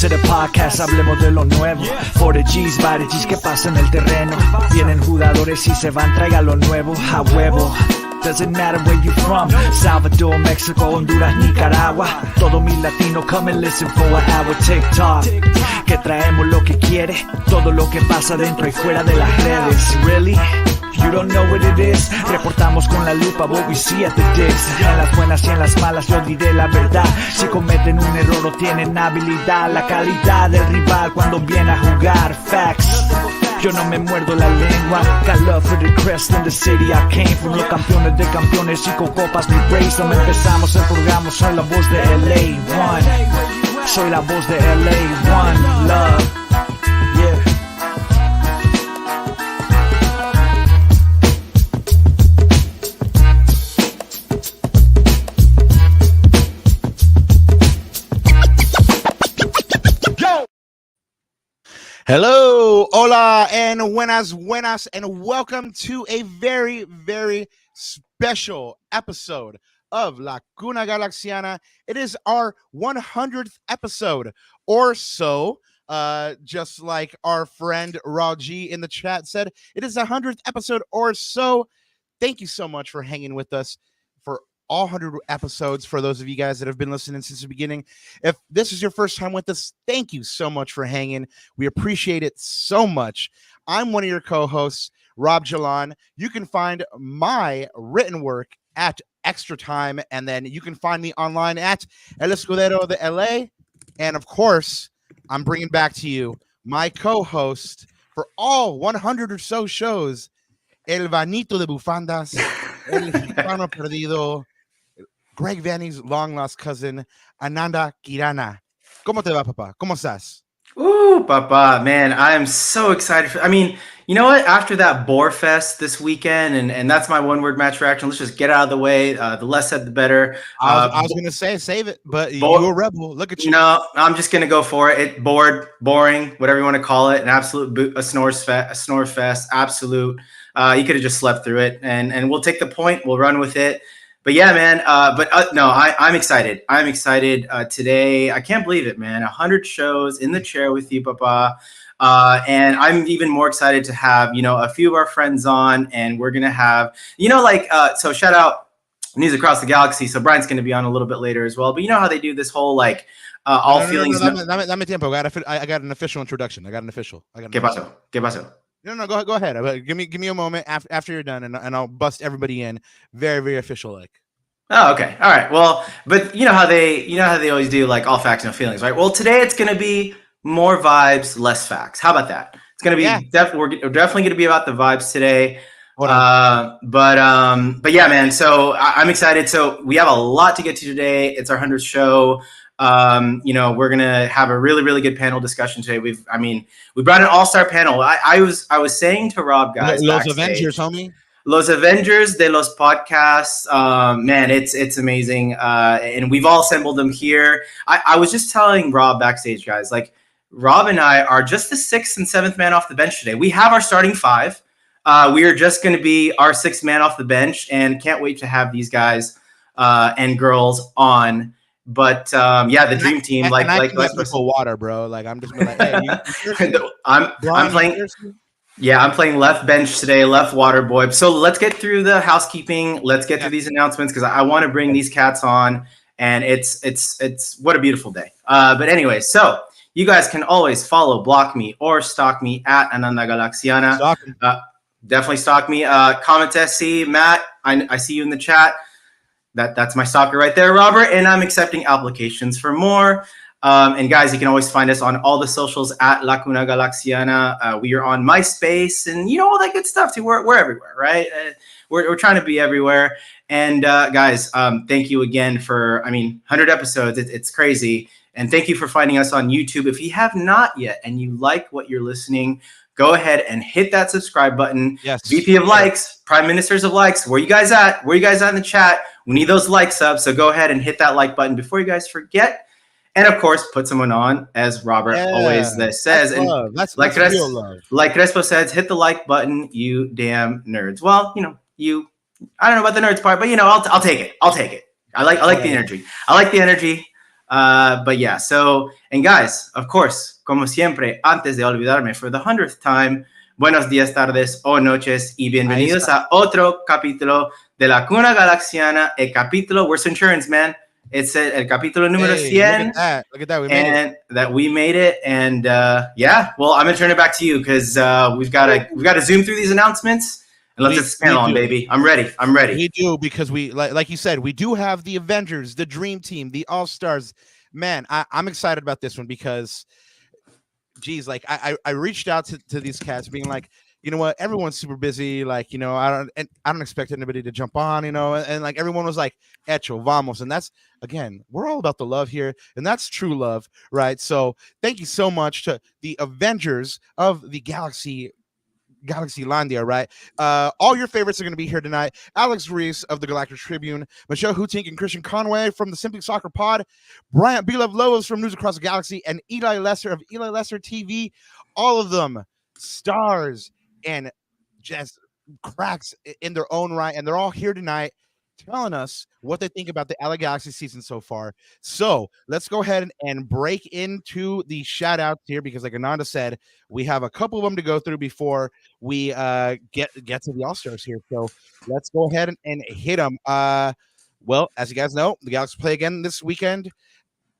to the podcast, hablemos de lo nuevo. For the G's, by the G's, que pasa en el terreno. Vienen jugadores y se van, traiga lo nuevo, a huevo. Doesn't matter where you from, Salvador, Mexico, Honduras, Nicaragua. Todo mi latino, come and listen for an hour. TikTok, que traemos lo que quiere, todo lo que pasa dentro y fuera de las redes. Really? You don't know what it is. Reportamos con la lupa what we see at the digs. En las buenas y en las malas yo diré la verdad. Si cometen un error o tienen habilidad, la calidad del rival cuando viene a jugar. Facts. Yo no me muerdo la lengua. Got love for the crest in the city I came from. Los campeones de campeones y con copas mi race. No empezamos, empurgamos. Soy la voz de LA One. Soy la voz de LA One. Love. Yeah. Hello, hola, and buenas, and welcome to a very, very special episode of La Cuna Galaxiana. It is our 100th episode or so, just like our friend Raul in the chat said. It is the 100th episode or so. Thank you so much for hanging with us for all 100 episodes. For those of you guys that have been listening since the beginning, if this is your first time with us, thank you so much for hanging. We appreciate it so much. I'm one of your co-hosts, Rob Jalen. You can find my written work at Extra Time, and then you can find me online at El Escudero de LA. And of course, I'm bringing back to you my co-host for all 100 or so shows, El Vanito de Bufandas, El Gitano Perdido, Greg Vanney's long-lost cousin, Ananda Kirana. ¿Cómo te va, papá? ¿Cómo estás? Ooh, papa, man, I am so excited. I mean, you know what? After that Boar Fest this weekend, and that's my one-word match reaction, let's just get out of the way. The less said, the better. I was going to say, save it, but you're a rebel. Look at you. No, I'm just going to go for it. Boring, whatever you want to call it. An absolute snore fest, absolute. You could have just slept through it, and we'll take the point. We'll run with it. But yeah, man. No, I'm excited. I'm excited today. I can't believe it, man. 100 shows in the chair with you, Papa. And I'm even more excited to have, a few of our friends on, and we're gonna have, so shout out News Across the Galaxy. So Bryant's gonna be on a little bit later as well. But you know how they do this whole all feelings. Dame tiempo. I got an official introduction. ¿Qué pasó? No, go ahead. Give me a moment after you're done, and I'll bust everybody in. Very, very official, like. Oh, okay. All right. Well, but you know how they always do, like, all facts, no feelings, right? Well, today it's going to be more vibes, less facts. How about that? It's going to be we're definitely going to be about the vibes today. But yeah, man. So I'm excited. So we have a lot to get to today. It's our 100th show. We're gonna have a really, really good panel discussion today. We brought an all-star panel. I was saying to Rob, guys, Los Avengers, homie. Los Avengers de los podcasts. Man, it's amazing. And we've all assembled them here. I was just telling Rob backstage, guys, like, Rob and I are just the 6th and 7th man off the bench today. We have our starting 5. We are just going to be our 6th man off the bench, and can't wait to have these guys and girls on. But the dream team, like water, bro. Like, I'm just like, hey, I'm playing. Yeah, I'm playing left bench today, left water boy. So let's get through the housekeeping. Let's get through these announcements, because I want to bring these cats on, and it's what a beautiful day. But anyway, so you guys can always follow, block me, or stalk me at Ananda Galaxiana. Definitely stalk me. Comment to SC, Matt. I see you in the chat. That's my stalker right there, Robert. And I'm accepting applications for more. And guys, you can always find us on all the socials at La Cuna Galaxiana. We are on MySpace and all that good stuff too. We're everywhere, right? We're trying to be everywhere. And guys, thank you again for 100 episodes. It's crazy. And thank you for finding us on YouTube. If you have not yet and you like what you're listening, go ahead and hit that subscribe button. Yes. VP of likes, Prime Ministers of likes. Where you guys at? Where you guys at in the chat? We need those likes up. So go ahead and hit that like button before you guys forget. And of course, put someone on, as Robert always says. That's love. That's real love. Like Crespo says, hit the like button, you damn nerds. Well, I don't know about the nerds part, but I'll take it. I like the energy. But yeah, so, and guys, of course, como siempre, antes de olvidarme, for the 100th time, buenos días, tardes o noches y bienvenidos a otro capítulo de la Cuna Galaxiana, el capítulo, we're Centurions, man. It's el capítulo número 100. Look at that. We made it. And yeah, well, I'm going to turn it back to you because we've got to zoom through these announcements. And let's expand on, baby. I'm ready. We do, because we, like you said, we do have the Avengers, the Dream Team, the All-Stars. Man, I'm excited about this one because, geez, like I reached out to these cats being like, you know what, everyone's super busy. Like, you know, I don't expect anybody to jump on, you know, and like everyone was like, hecho, vamos. And that's, again, we're all about the love here. And that's true love, right? So thank you so much to the Avengers of the Galaxylandia, right? All your favorites are going to be here tonight. Alex Ruiz of the Galactic Tribune, Michelle Huitink and Christian Conway from the Simply Soccer Pod, Bryant Lovos from News Across the Galaxy, and Eli Lesser of EliLesserTV. All of them stars and just cracks in their own right, and they're all here tonight telling us what they think about the LA Galaxy season so far. So let's go ahead and break into the shout outs here, because like Ananda said, we have a couple of them to go through before we get to the All-Stars here. So let's go ahead and hit them. Well, as you guys know, the Galaxy play again this weekend.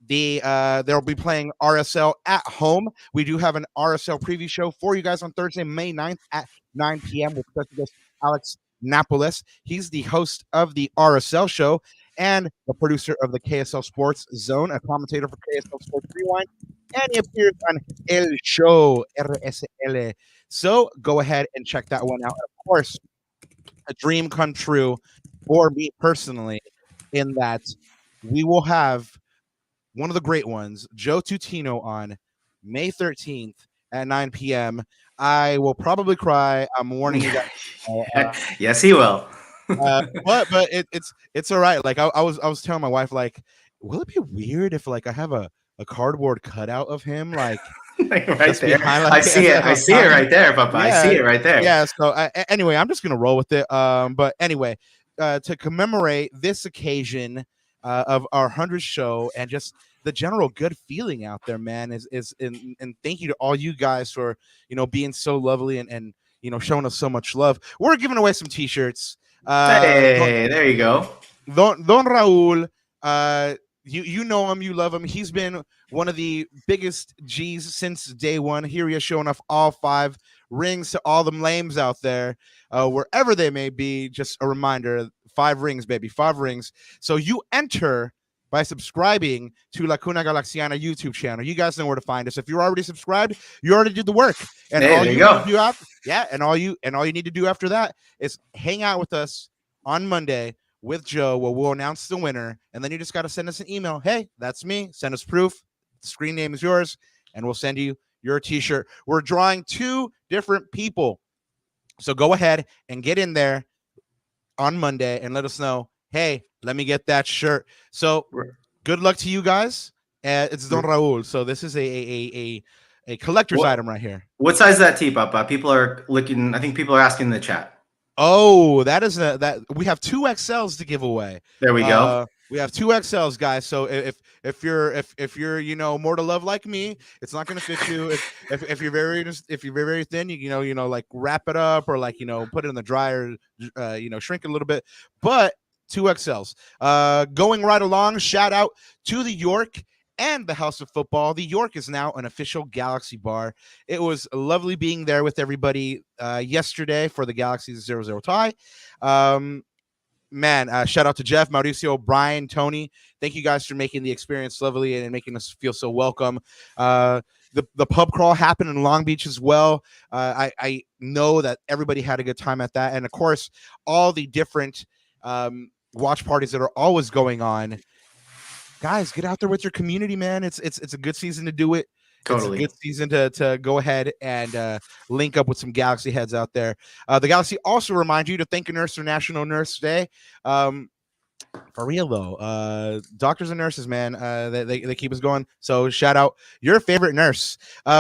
They'll be playing RSL at home. We do have an RSL preview show for you guys on Thursday, May 9th at 9 p.m. with special guest Alex Napoles. He's the host of the RSL show and the producer of the KSL Sports Zone, a commentator for KSL Sports Rewind, and he appears on El Show RSL. So go ahead and check that one out. And of course, a dream come true for me personally, in that we will have one of the great ones, Joe Tutino, on May 13th at 9 p.m. I will probably cry. I'm warning you guys. Yes, he will. But it's all right. Like I was telling my wife, like, will it be weird if like I have a cardboard cutout of him, like right there? Behind, like, I see it right there, Papa. Yeah, I see it right there. Yeah. So anyway, I'm just gonna roll with it. But anyway, to commemorate this occasion of our 100th show and just the general good feeling out there, man, and thank you to all you guys for, you know, being so lovely and you know, showing us so much love. We're giving away some t-shirts. Hey, there you go. Don Raul, you know him, you love him. He's been one of the biggest G's since day one. Here he is showing off all 5 rings to all them lames out there, wherever they may be. Just a reminder, 5 rings, baby, 5 rings. So you enter by subscribing to La Cuna Galaxiana YouTube channel. You guys know where to find us. If you're already subscribed, you already did the work. And hey, all you go. And all you need to do after that is hang out with us on Monday with Joe, where we'll announce the winner. And then you just got to send us an email. Hey, that's me. Send us proof. The screen name is yours, and we'll send you your t-shirt. We're drawing 2 different people. So go ahead and get in there on Monday and let us know, hey, let me get that shirt. So good luck to you guys. It's Don Raul. So this is a collector's item right here. What size is that tee, Papa? People are looking. I think people are asking in the chat. Oh, that is that. We have 2 XLs to give away. There we go. We have 2 XLs, guys. So if you're you know, more to love like me, it's not going to fit you. If you're very thin, you know like wrap it up, or like, you know, put it in the dryer, you know, shrink it a little bit. But 2 XLs. Going right along, shout out to the York and the House of Football. The York is now an official Galaxy bar. It was lovely being there with everybody yesterday for the Galaxy 0-0 tie. Man, shout out to Jeff, Mauricio, Brian, Tony. Thank you guys for making the experience lovely and making us feel so welcome. The pub crawl happened in Long Beach as well. I know that everybody had a good time at that. And of course, all the different watch parties that are always going on. Guys, get out there with your community, man. It's a good season to do it. Totally. It's a good season to go ahead and link up with some Galaxy heads out there. The Galaxy also remind you to thank a nurse for National Nurse Day. For real though, doctors and nurses, man, they keep us going. So shout out your favorite nurse.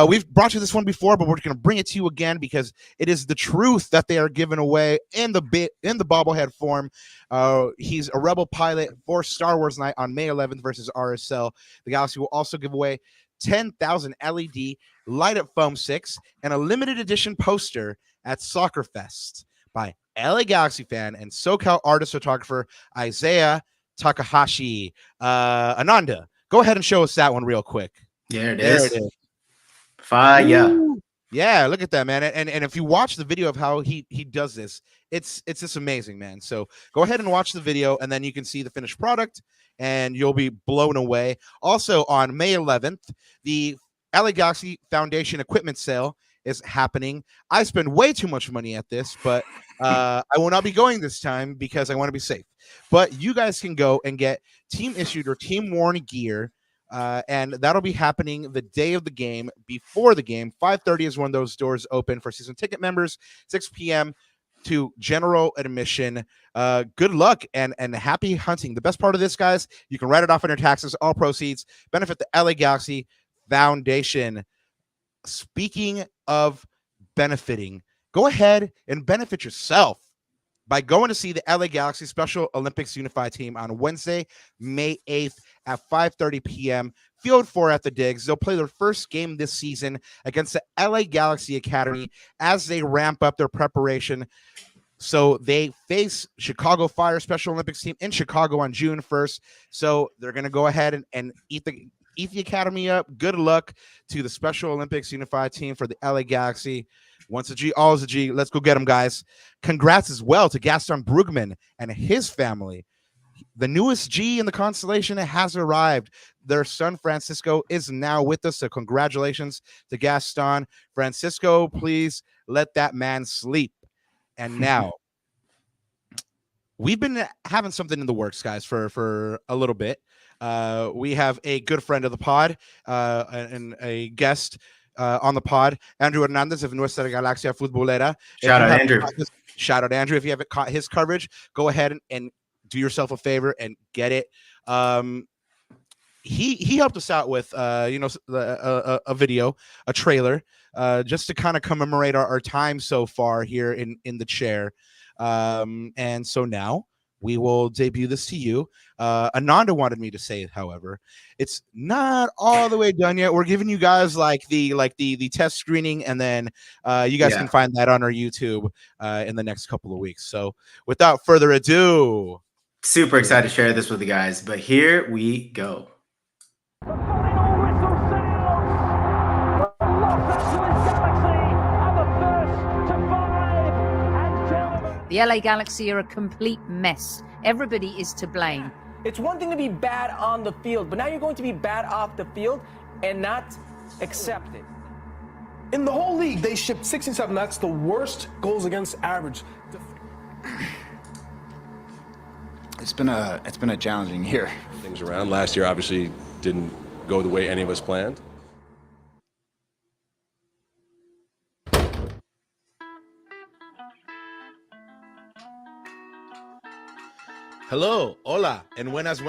We've brought you this one before, but we're going to bring it to you again because it is the truth that they are giving away in the bobblehead form. He's a rebel pilot for Star Wars Night on May 11th versus RSL. The Galaxy will also give away 10,000 LED light up foam 6 and a limited edition poster at Soccer Fest by LA Galaxy fan and SoCal artist photographer Isaiah Takahashi. Ananda, go ahead and show us that one real quick. There it is. Fire. Yeah, look at that, man. And if you watch the video of how he does this, it's just amazing, man. So go ahead and watch the video, and then you can see the finished product, and you'll be blown away. Also, on May 11th, the LA Galaxy Foundation equipment sale is happening. I spend way too much money at this, but I will not be going this time because I want to be safe. But you guys can go and get team issued or team worn gear, and that'll be happening the day of the game, before the game. 5:30 is when those doors open for season ticket members. 6 p.m. to general admission. Good luck and happy hunting. The best part of this, guys, you can write it off on your taxes. All proceeds benefit the LA Galaxy Foundation. Speaking of benefiting, go ahead and benefit yourself by going to see the LA Galaxy Special Olympics Unified Team on Wednesday, May 8th at 5:30 p.m. Field 4 at the Digs. They'll play their first game this season against the LA Galaxy Academy as they ramp up their preparation. So they face Chicago Fire Special Olympics team in Chicago on June 1st. So they're going to go ahead and eat the Academy up. Good luck to the Special Olympics Unified Team for the LA Galaxy. Once a G, always a G. Let's go get them, guys. Congrats as well to Gaston Brugman and his family. The newest G in the constellation has arrived. Their son, Francisco, is now with us. So congratulations to Gaston. Francisco, please let that man sleep. And now, we've been having something in the works, guys, for a little bit. We have a good friend of the pod and a guest on the pod, Andrew Hernandez of Nuestra Galaxia Futbolera. Shout out, Andrew. Shout out, Andrew. If you haven't caught his coverage, go ahead and do yourself a favor and get it. He helped us out with a video, a trailer, just to kind of commemorate our time so far here in the chair. And so now we will debut this to you. Ananda wanted me to say it, however, it's not all the way done yet. We're giving you guys the test screening, and then you guys can find that on our YouTube in the next couple of weeks. So without further ado, super excited to share this with you guys, but here we go. The LA Galaxy are a complete mess. Everybody is to blame. It's one thing to be bad on the field, but now you're going to be bad off the field and not accept it. In the whole league, they shipped 67. That's the worst goals against average. It's been a challenging year. Things around. Last year obviously didn't go the way any of us planned. hello, hola, and buenas.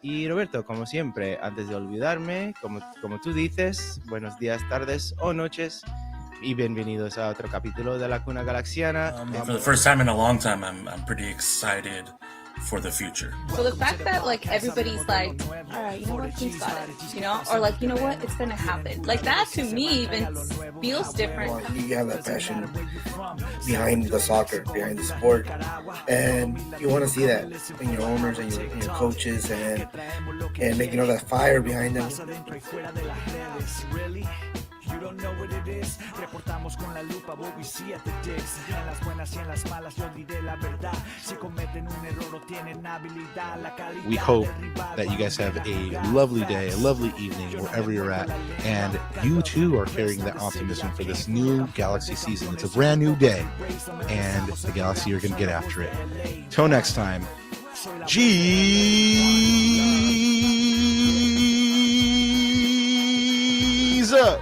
Y Roberto, como siempre, antes de olvidarme, como tú dices, buenos días, tardes o noches, y bienvenidos a otro capítulo de la Cuna Galaxiana. For the first time in a long time, I'm pretty excited for the future. So the fact that everybody's like, all right, you know what, he's got it, or you know what, it's gonna happen. That to me even feels different. You have that passion behind the soccer, behind the sport, and you want to see that in your owners and your coaches, and that fire behind them. You don't know what it is. Reportamos con la lupa, what we see at the digs. En las buenas y en las malas yo diré la verdad. Si cometen un error o tienen habilidad, la calidad. We hope that you guys have a lovely day, a lovely evening, wherever you're at. And you too are carrying that optimism for this new Galaxy season. It's a brand new day. And the Galaxy are going to get after it. Till next time. G's up.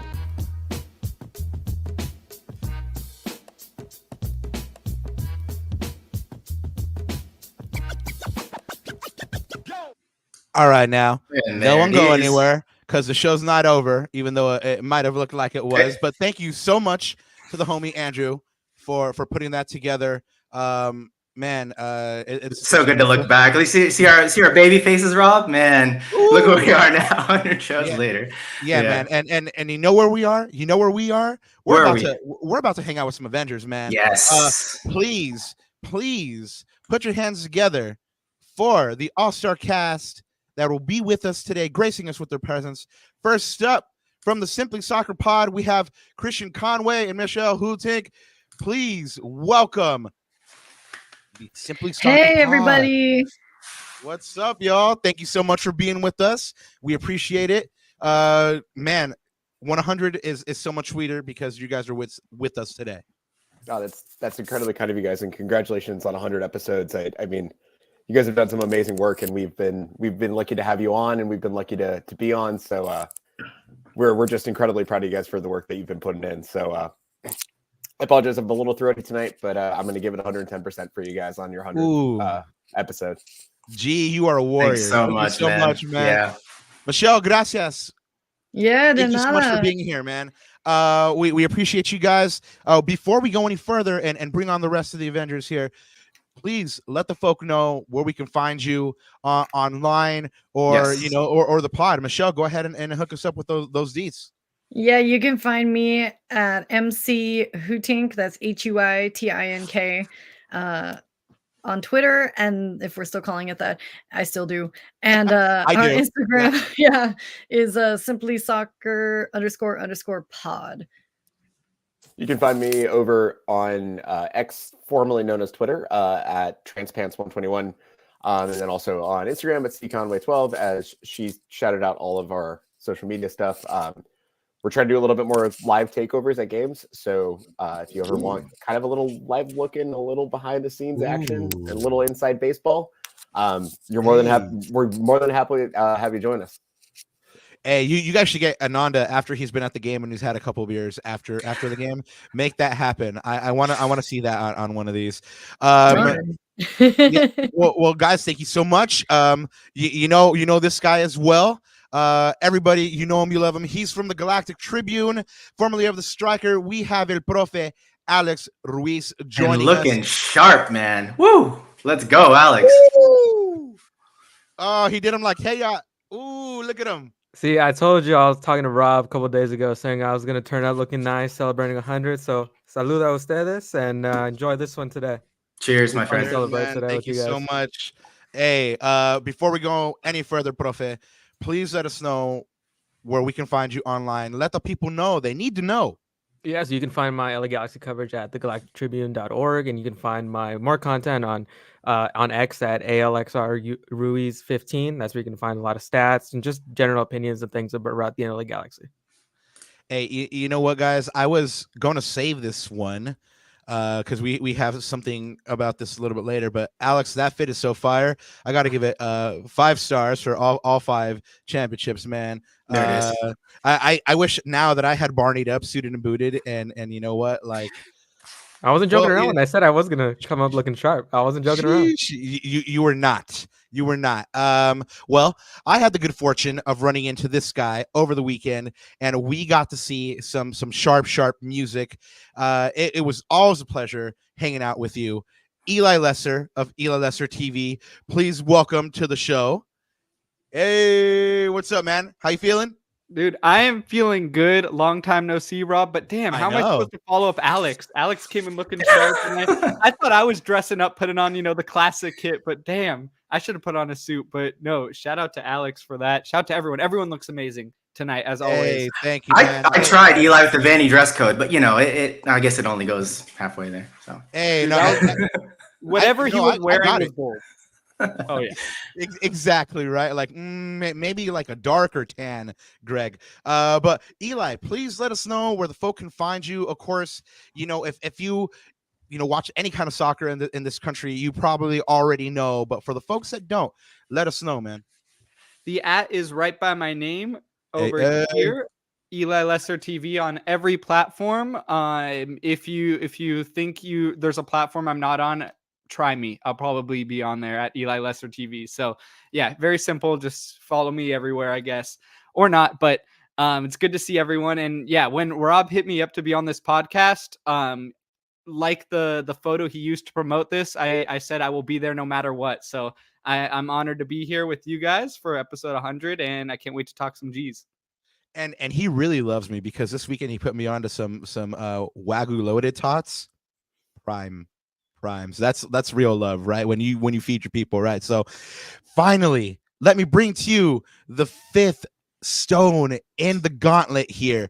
All right, now And don't there go it is. anywhere because the show's not over, even though it might have looked like it was. But thank you so much to the homie Andrew for putting that together. Man, it's so good to look back. At least see our baby faces, Rob. Man, look where we are now. 100 shows later. Yeah, man. And you know where we are? You know where we are? We're about to hang out with some Avengers, man. Yes. Please put your hands together for the all-star cast that will be with us today, gracing us with their presence. First up, from the Simply Soccer Pod, we have Christian Conway and Michelle Huitink. Please welcome the Simply Soccer Pod. Hey, everybody. What's up, y'all? Thank you so much for being with us. We appreciate it. Man, 100 is so much sweeter because you guys are with us today. Oh, that's incredibly kind of you guys, and congratulations on 100 episodes. I mean, you guys have done some amazing work, and we've been lucky to have you on, and we've been lucky to be on. So we're just incredibly proud of you guys for the work that you've been putting in. So I apologize, I'm a little throaty tonight, but I'm going to give it 110% for you guys on your 100th episode. Gee, you are a warrior. Thanks so much, man. Yeah. Michelle, gracias. Yeah, thank you so much for being here, man. We appreciate you guys. Before we go any further and bring on the rest of the Avengers here, please let the folk know where we can find you online or or the pod. Michelle, go ahead and hook us up with those deets. Yeah, you can find me at MC Huitink, that's HUITINK, on Twitter, and if we're still calling it that, I still do. And our Instagram, is simply soccer __pod. You can find me over on X, formerly known as Twitter, at Transpants121, and then also on Instagram at cconway12, as she shouted out all of our social media stuff. We're trying to do a little bit more live takeovers at games, so if you ever want kind of a little live look in, a little behind the scenes action, and a little inside baseball, we're more than happy to have you join us. Hey, you guys should get Ananda after he's been at the game and he's had a couple beers after the game. Make that happen. I want to see that on one of these. Well, guys, thank you so much. You know this guy as well. Everybody, you know him, you love him. He's from the Galactic Tribune, formerly of the Striker. We have El Profe Alex Ruiz joining us. Looking sharp, man. Woo! Let's go, Alex. Woo! Oh, he did him like, hey, ooh, look at him. See, I told you, I was talking to Rob a couple of days ago saying I was going to turn out looking nice, celebrating 100. So, salud a ustedes, and enjoy this one today. Cheers, my friend. Thank you so much. Hey, before we go any further, Profe, please let us know where we can find you online. Let the people know. They need to know. Yeah, so you can find my LA Galaxy coverage at thegalactictribune.org, and you can find my more content on X at ALXRRuiz15. That's where you can find a lot of stats and just general opinions and things about the LA Galaxy. Hey, you know what, guys? I was going to save this one because we have something about this a little bit later. But Alex, that fit is so fire. I got to give it 5 stars for all 5 championships, man. There it is. I wish now that I had Barneyed up, suited and booted, and you know what, like. I wasn't joking around when I said I was gonna come up looking sharp. I wasn't joking around. You were not. You were not. Well, I had the good fortune of running into this guy over the weekend, and we got to see some sharp music. It was always a pleasure hanging out with you, Eli Lesser of EliLesserTV. Please welcome to the show. Hey, what's up, man? How you feeling? Dude, I am feeling good. Long time no see, Rob. But damn, how am I supposed to follow up Alex? Alex came in looking sharp. And I thought I was dressing up, putting on, the classic kit. But damn, I should have put on a suit. But no, shout out to Alex for that. Shout out to everyone. Everyone looks amazing tonight, as always. Hey, thank you, man. I tried Eli with the Vanney dress code, but I guess it only goes halfway there. So hey, no, whatever he was wearing was bold. Oh yeah, exactly right. Like maybe like a darker tan, Greg. But Eli, please let us know where the folk can find you. Of course, if you watch any kind of soccer in this country, you probably already know. But for the folks that don't, let us know, man. The @ is right by my name over here. EliLesserTV on every platform. If you think there's a platform I'm not on, try me. I'll probably be on there at EliLesserTV. So yeah, very simple. Just follow me everywhere, I guess, or not. But it's good to see everyone. And yeah, when Rob hit me up to be on this podcast, like the photo he used to promote this, I said I will be there no matter what. So I'm honored to be here with you guys for episode 100, and I can't wait to talk some G's. And he really loves me because this weekend he put me on to some Wagyu loaded tots. Primes. That's real love, right? When you feed your people, right? So finally, let me bring to you the 5th stone in the gauntlet here.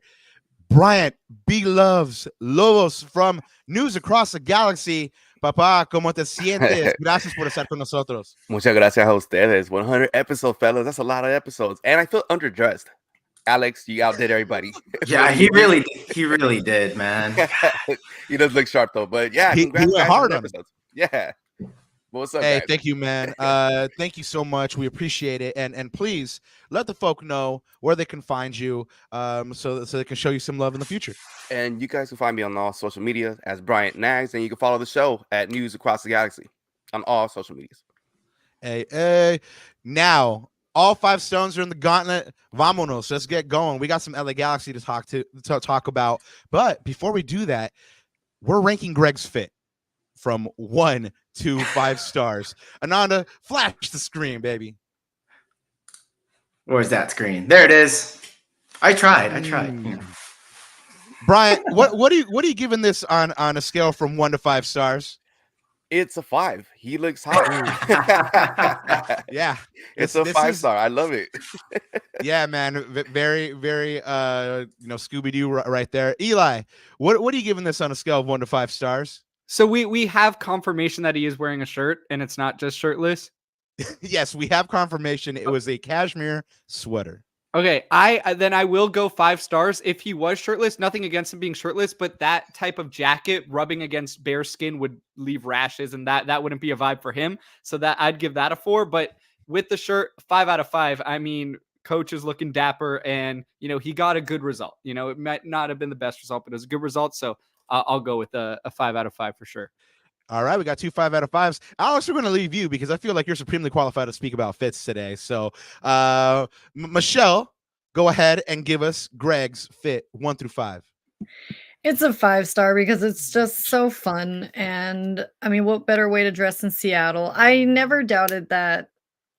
Bryant Lovos from News Across the Galaxy. Papá, ¿cómo te sientes? Gracias por estar con nosotros. Muchas gracias a ustedes. 100 episodes, fellas. That's a lot of episodes. And I feel underdressed. Alex, you outdid everybody. Yeah, he really did, man. He does look sharp though, but yeah, he went hard on episodes. Yeah. What's up, hey, guys? Thank you, man. Thank you so much. We appreciate it. And please let the folk know where they can find you, so they can show you some love in the future. And you guys can find me on all social media as Bryant Nags, and you can follow the show at News Across the Galaxy on all social medias. Hey, now all 5 stones are in the gauntlet. Vámonos. Let's get going. We got some LA Galaxy to talk about. But before we do that, we're ranking Greg's fit from 1 to 5 stars. Ananda, flash the screen, baby. Where's that screen? There it is. I tried. Bryant, what are you giving this on a scale from 1 to 5 stars? It's a 5. He looks hot. Yeah, it's a 5-star. I love it. Yeah, man, very, very, Scooby-Doo right there. Eli, what are you giving this on a scale of 1 to 5 stars? So we have confirmation that he is wearing a shirt and it's not just shirtless. Yes, we have confirmation. It was a cashmere sweater. Okay, I will go 5 stars if he was shirtless. Nothing against him being shirtless, but that type of jacket rubbing against bare skin would leave rashes, and that wouldn't be a vibe for him. So that I'd give that a 4. But with the shirt, 5 out of 5. I mean, coach is looking dapper, and he got a good result. It might not have been the best result, but it was a good result. So I'll go with a 5 out of 5 for sure. All right, we got 2 5 out of 5s. Alex, we're going to leave you because I feel like you're supremely qualified to speak about fits today. So, Michelle, go ahead and give us Greg's fit 1 through 5. It's a 5-star because it's just so fun. And I mean, what better way to dress in Seattle? I never doubted that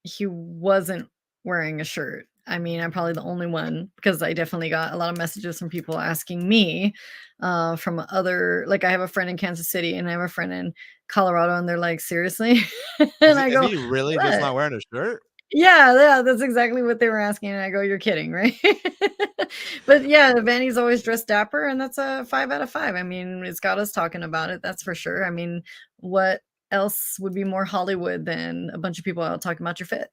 he wasn't wearing a shirt. I mean, I'm probably the only one because I definitely got a lot of messages from people asking me from other, like I have a friend in Kansas City and I have a friend in Colorado, and they're like, seriously? And I go, is he really what? just not wearing a shirt? Yeah, that's exactly what they were asking. And I go, you're kidding, right? But yeah, Vanney's always dressed dapper, and that's a 5 out of 5. I mean, it's got us talking about it, that's for sure. I mean, what else would be more Hollywood than a bunch of people out talking about your fit?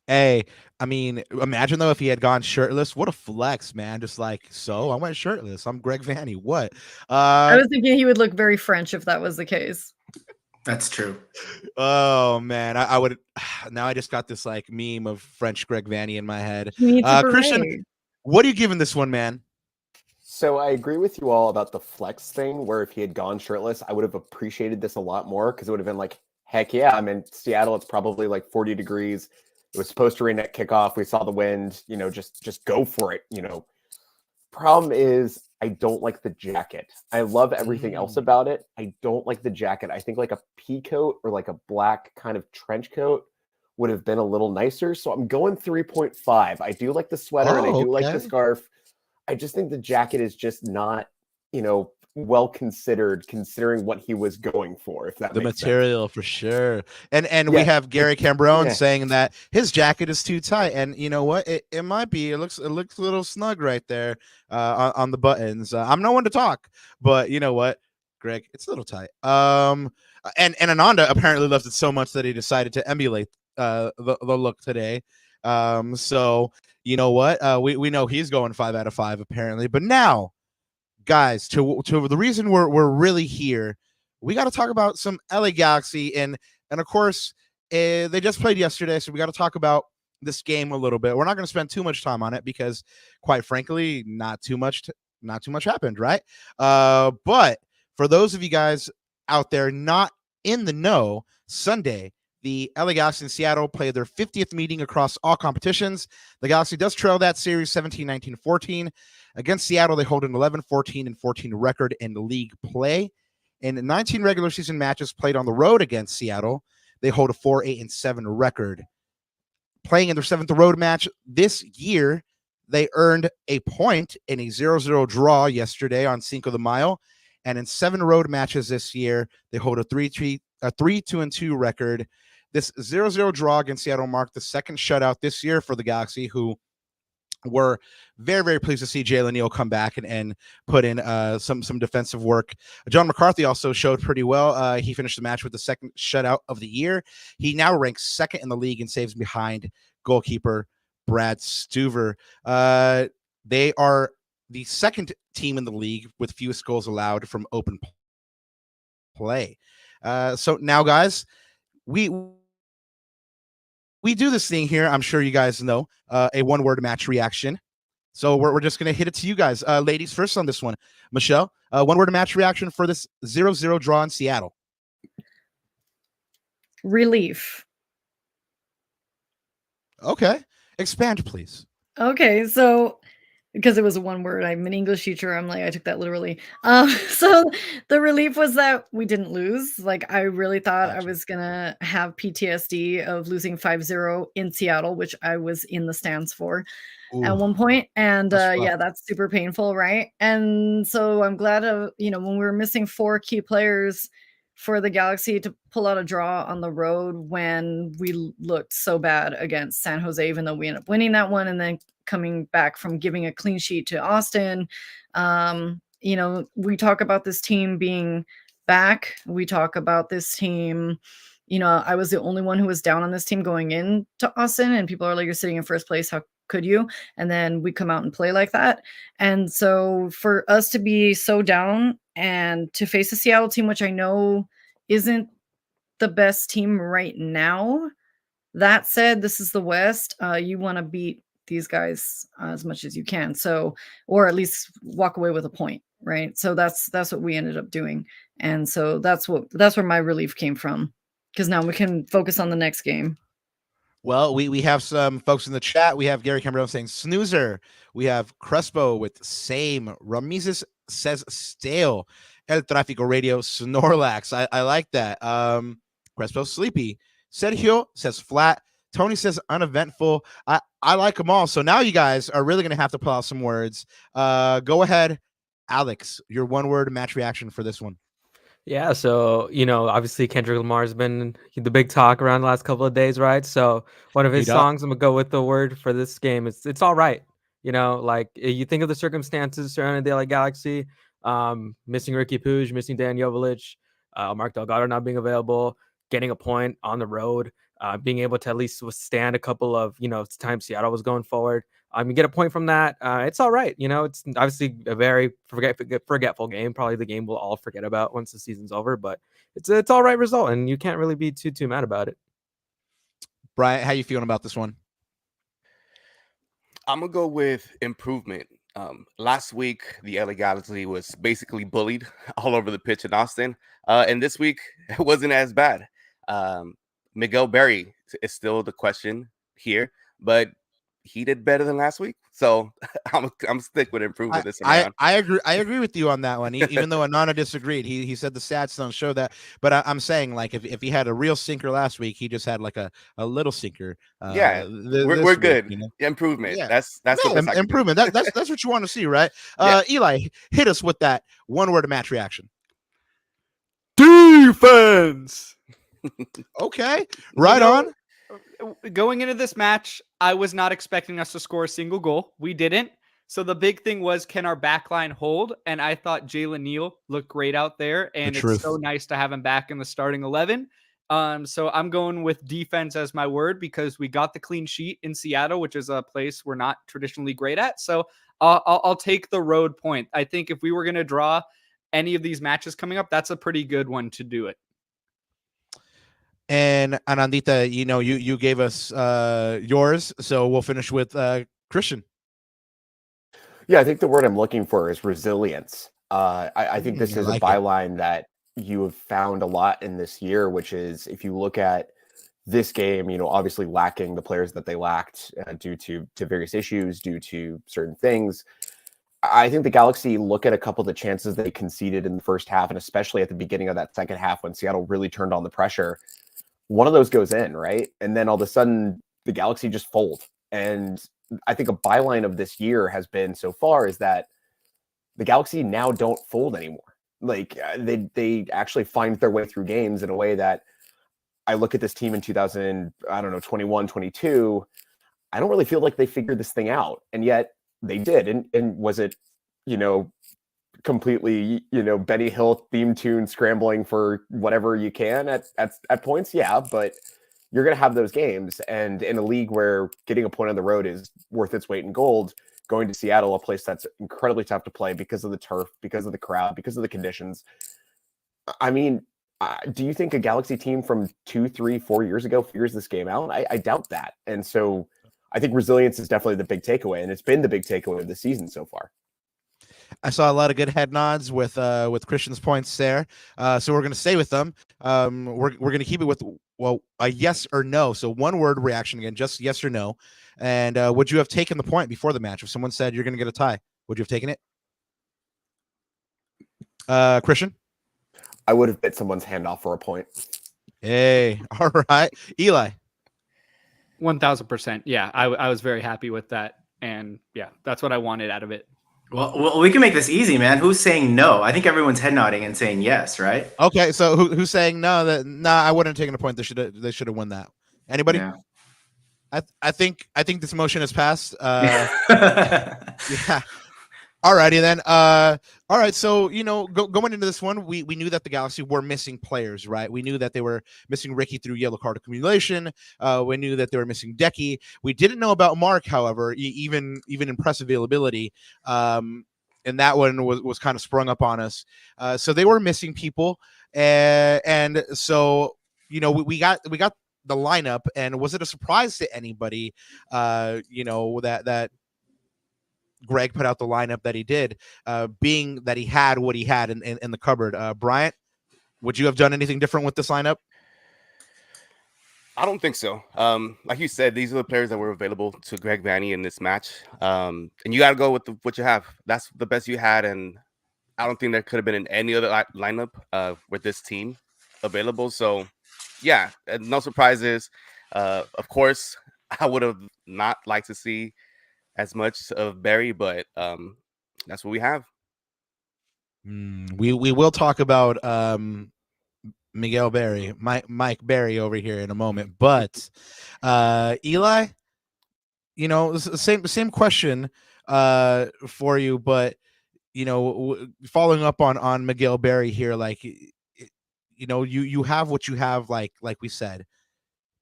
Hey, I mean, imagine though if he had gone shirtless. What a flex, man! Just like, so I went shirtless. I'm Greg Vanney. What? I was thinking he would look very French if that was the case. That's true. Oh man, I would. Now I just got this like meme of French Greg Vanney in my head. Christian, what are you giving this one, man? So I agree with you all about the flex thing, where if he had gone shirtless, I would have appreciated this a lot more because it would have been like, heck yeah, I'm in Seattle. It's probably like 40 degrees. It was supposed to rain at kickoff. We saw the wind, just go for it, Problem is, I don't like the jacket. I love everything else about it. I don't like the jacket. I think like a pea coat or like a black kind of trench coat would have been a little nicer. So I'm going 3.5. I do like the sweater and I do like the scarf. I just think the jacket is just not, well considered considering what he was going for, if that the makes material sense. For sure. And we have Gary Cambrone saying that his jacket is too tight, and you know what, it might be. It looks a little snug right there on the buttons. I'm no one to talk, but you know what, Greg, it's a little tight. And Ananda apparently loves it so much that he decided to emulate the look today. So you know what, we know he's going 5 out of 5 apparently. But now, guys, to the reason we're really here, we got to talk about some LA Galaxy, and of course they just played yesterday, so we got to talk about this game a little bit. We're not going to spend too much time on it because, quite frankly, not too much happened, right? But for those of you guys out there not in the know, Sunday, the LA Galaxy and Seattle played their 50th meeting across all competitions. The Galaxy does trail that series 17-19-14. Against Seattle, they hold an 11-14-14 record in league play. In 19 regular season matches played on the road against Seattle, they hold a 4-8-7 record. Playing in their 7th road match this year, they earned a point in a 0-0 draw yesterday on Cinco de Mayo. And in 7 road matches this year, they hold a 3-2-2 record. This 0-0 draw against Seattle marked the second shutout this year for the Galaxy, who were very, very pleased to see Jalen Neal come back and put in some defensive work. John McCarthy also showed pretty well. He finished the match with the second shutout of the year. He now ranks second in the league in saves behind goalkeeper Brad Stuver. They are the second team in the league with fewest goals allowed from open play. So now, guys, we do this thing here. I'm sure you guys know, a one-word match reaction. So we're just going to hit it to you guys. Ladies first on this one. Michelle, one-word match reaction for this 0-0 draw in Seattle. Relief. Okay. Expand, please. Okay, so because it was a one word, I'm an English teacher. I'm like, I took that literally. So the relief was that we didn't lose. Like, I really thought I was gonna have PTSD of losing 5-0 in Seattle, which I was in the stands for at one point. And yeah, that's super painful, right? And so I'm glad of, when we were missing 4 key players for the Galaxy to pull out a draw on the road when we looked so bad against San Jose, even though we ended up winning that one and then coming back from giving a clean sheet to Austin. We talk about this team being back. We talk about this team, I was the only one who was down on this team going into Austin, and people are like, you're sitting in first place. How could you? And then we come out and play like that. And so for us to be so down and to face a Seattle team, which I know isn't the best team right now. That said, this is the West. You want to beat these guys as much as you can. So, or at least walk away with a point, right? So that's what we ended up doing. And so that's where my relief came from, because now we can focus on the next game. Well, we have some folks in the chat. We have Gary Cameron saying snoozer. We have Crespo with same. Ramizes says stale. El Tráfico Radio Snorlax. I like that. Crespo sleepy. Sergio says flat. Tony says uneventful. I like them all. So now you guys are really going to have to pull out some words. Go ahead, Alex, your one-word match reaction for this one. Yeah, so, obviously Kendrick Lamar's been the big talk around the last couple of days, right? So one of his songs, I'm going to go with the word for this game. It's all right. Like you think of the circumstances surrounding the LA Galaxy, missing Ricky Puig, missing Dan Joveljic, Mark Delgado not being available, getting a point on the road, being able to at least withstand a couple of, times Seattle was going forward. You get a point from that. It's all right. It's obviously a very forgetful game. Probably the game we'll all forget about once the season's over, but it's all right result, and you can't really be too mad about it. Bryant, how you feeling about this one? I'm going to go with improvement. Last week, the LA Galaxy was basically bullied all over the pitch in Austin. And this week, it wasn't as bad. Miguel Berry is still the question here, but he did better than last week. So I'm stick with improvement this time. I agree with you on that one. Even though Ananda disagreed, he said the stats don't show that. But I'm saying, like, if he had a real sinker last week, he just had like a little sinker. We're good. Week, Improvement. Yeah. That's improvement. That's what you want to see, right? Eli, hit us with that one-word match reaction. Defense. Okay, right on. Going into this match, I was not expecting us to score a single goal. We didn't. So the big thing was, can our backline hold? And I thought Jalen Neal looked great out there, and it's so nice to have him back in the starting 11. So I'm going with defense as my word, because we got the clean sheet in Seattle, which is a place we're not traditionally great at. So I'll take the road point. I think if we were going to draw any of these matches coming up, that's a pretty good one to do it. And Anandita, you gave us yours, so we'll finish with Christian. Yeah, I think the word I'm looking for is resilience. I think this is a byline that you have found a lot in this year, which is if you look at this game, obviously lacking the players that they lacked due to various issues, due to certain things. I think the Galaxy look at a couple of the chances they conceded in the first half, and especially at the beginning of that second half when Seattle really turned on the pressure. One of those goes in, right? And then all of a sudden, the Galaxy just fold. And I think a byline of this year has been so far is that the Galaxy now don't fold anymore. Like they actually find their way through games in a way that I look at this team in 21, 22. I don't really feel like they figured this thing out. And yet they did. And was it, completely, Benny Hill theme tune scrambling for whatever you can at points? Yeah, but you're going to have those games. And in a league where getting a point on the road is worth its weight in gold, going to Seattle, a place that's incredibly tough to play because of the turf, because of the crowd, because of the conditions. I mean, do you think a Galaxy team from 2, 3, 4 years ago figures this game out? I doubt that. And so I think resilience is definitely the big takeaway, and it's been the big takeaway of the season so far. I saw a lot of good head nods with Christian's points there. So we're going to stay with them. We're going to keep it with, a yes or no. So one word reaction again, just yes or no. And would you have taken the point before the match? If someone said you're going to get a tie, would you have taken it? Christian? I would have bit someone's hand off for a point. Hey, all right. Eli? 1000%. Yeah, I was very happy with that. And yeah, that's what I wanted out of it. Well, we can make this easy, man. Who's saying no? I think everyone's head nodding and saying yes, right? Okay, so who's saying no? I wouldn't have taken a point. They should have won that. Anybody? Yeah. I think this motion has passed. Yeah. Alrighty then. All right. So going into this one, we knew that the Galaxy were missing players, right? We knew that they were missing Ricky through yellow card accumulation. We knew that they were missing Decky. We didn't know about Mark, however, even in press availability. And that one was kind of sprung up on us. So they were missing people, and so we got the lineup. And was it a surprise to anybody? That Greg put out the lineup that he did, being that he had what he had in the cupboard. Bryant, would you have done anything different with this lineup? I don't think so. Like you said, these are the players that were available to Greg Vanney in this match. And you got to go with what you have. That's the best you had. And I don't think there could have been in any other lineup with this team available. So, yeah, no surprises. Of course, I would have not liked to see as much of Barry, but that's what we have. We will talk about Miguel Barry, Mike Barry over here in a moment, but Eli, same question for you, but following up on Miguel Barry here, like you have what you have, like we said.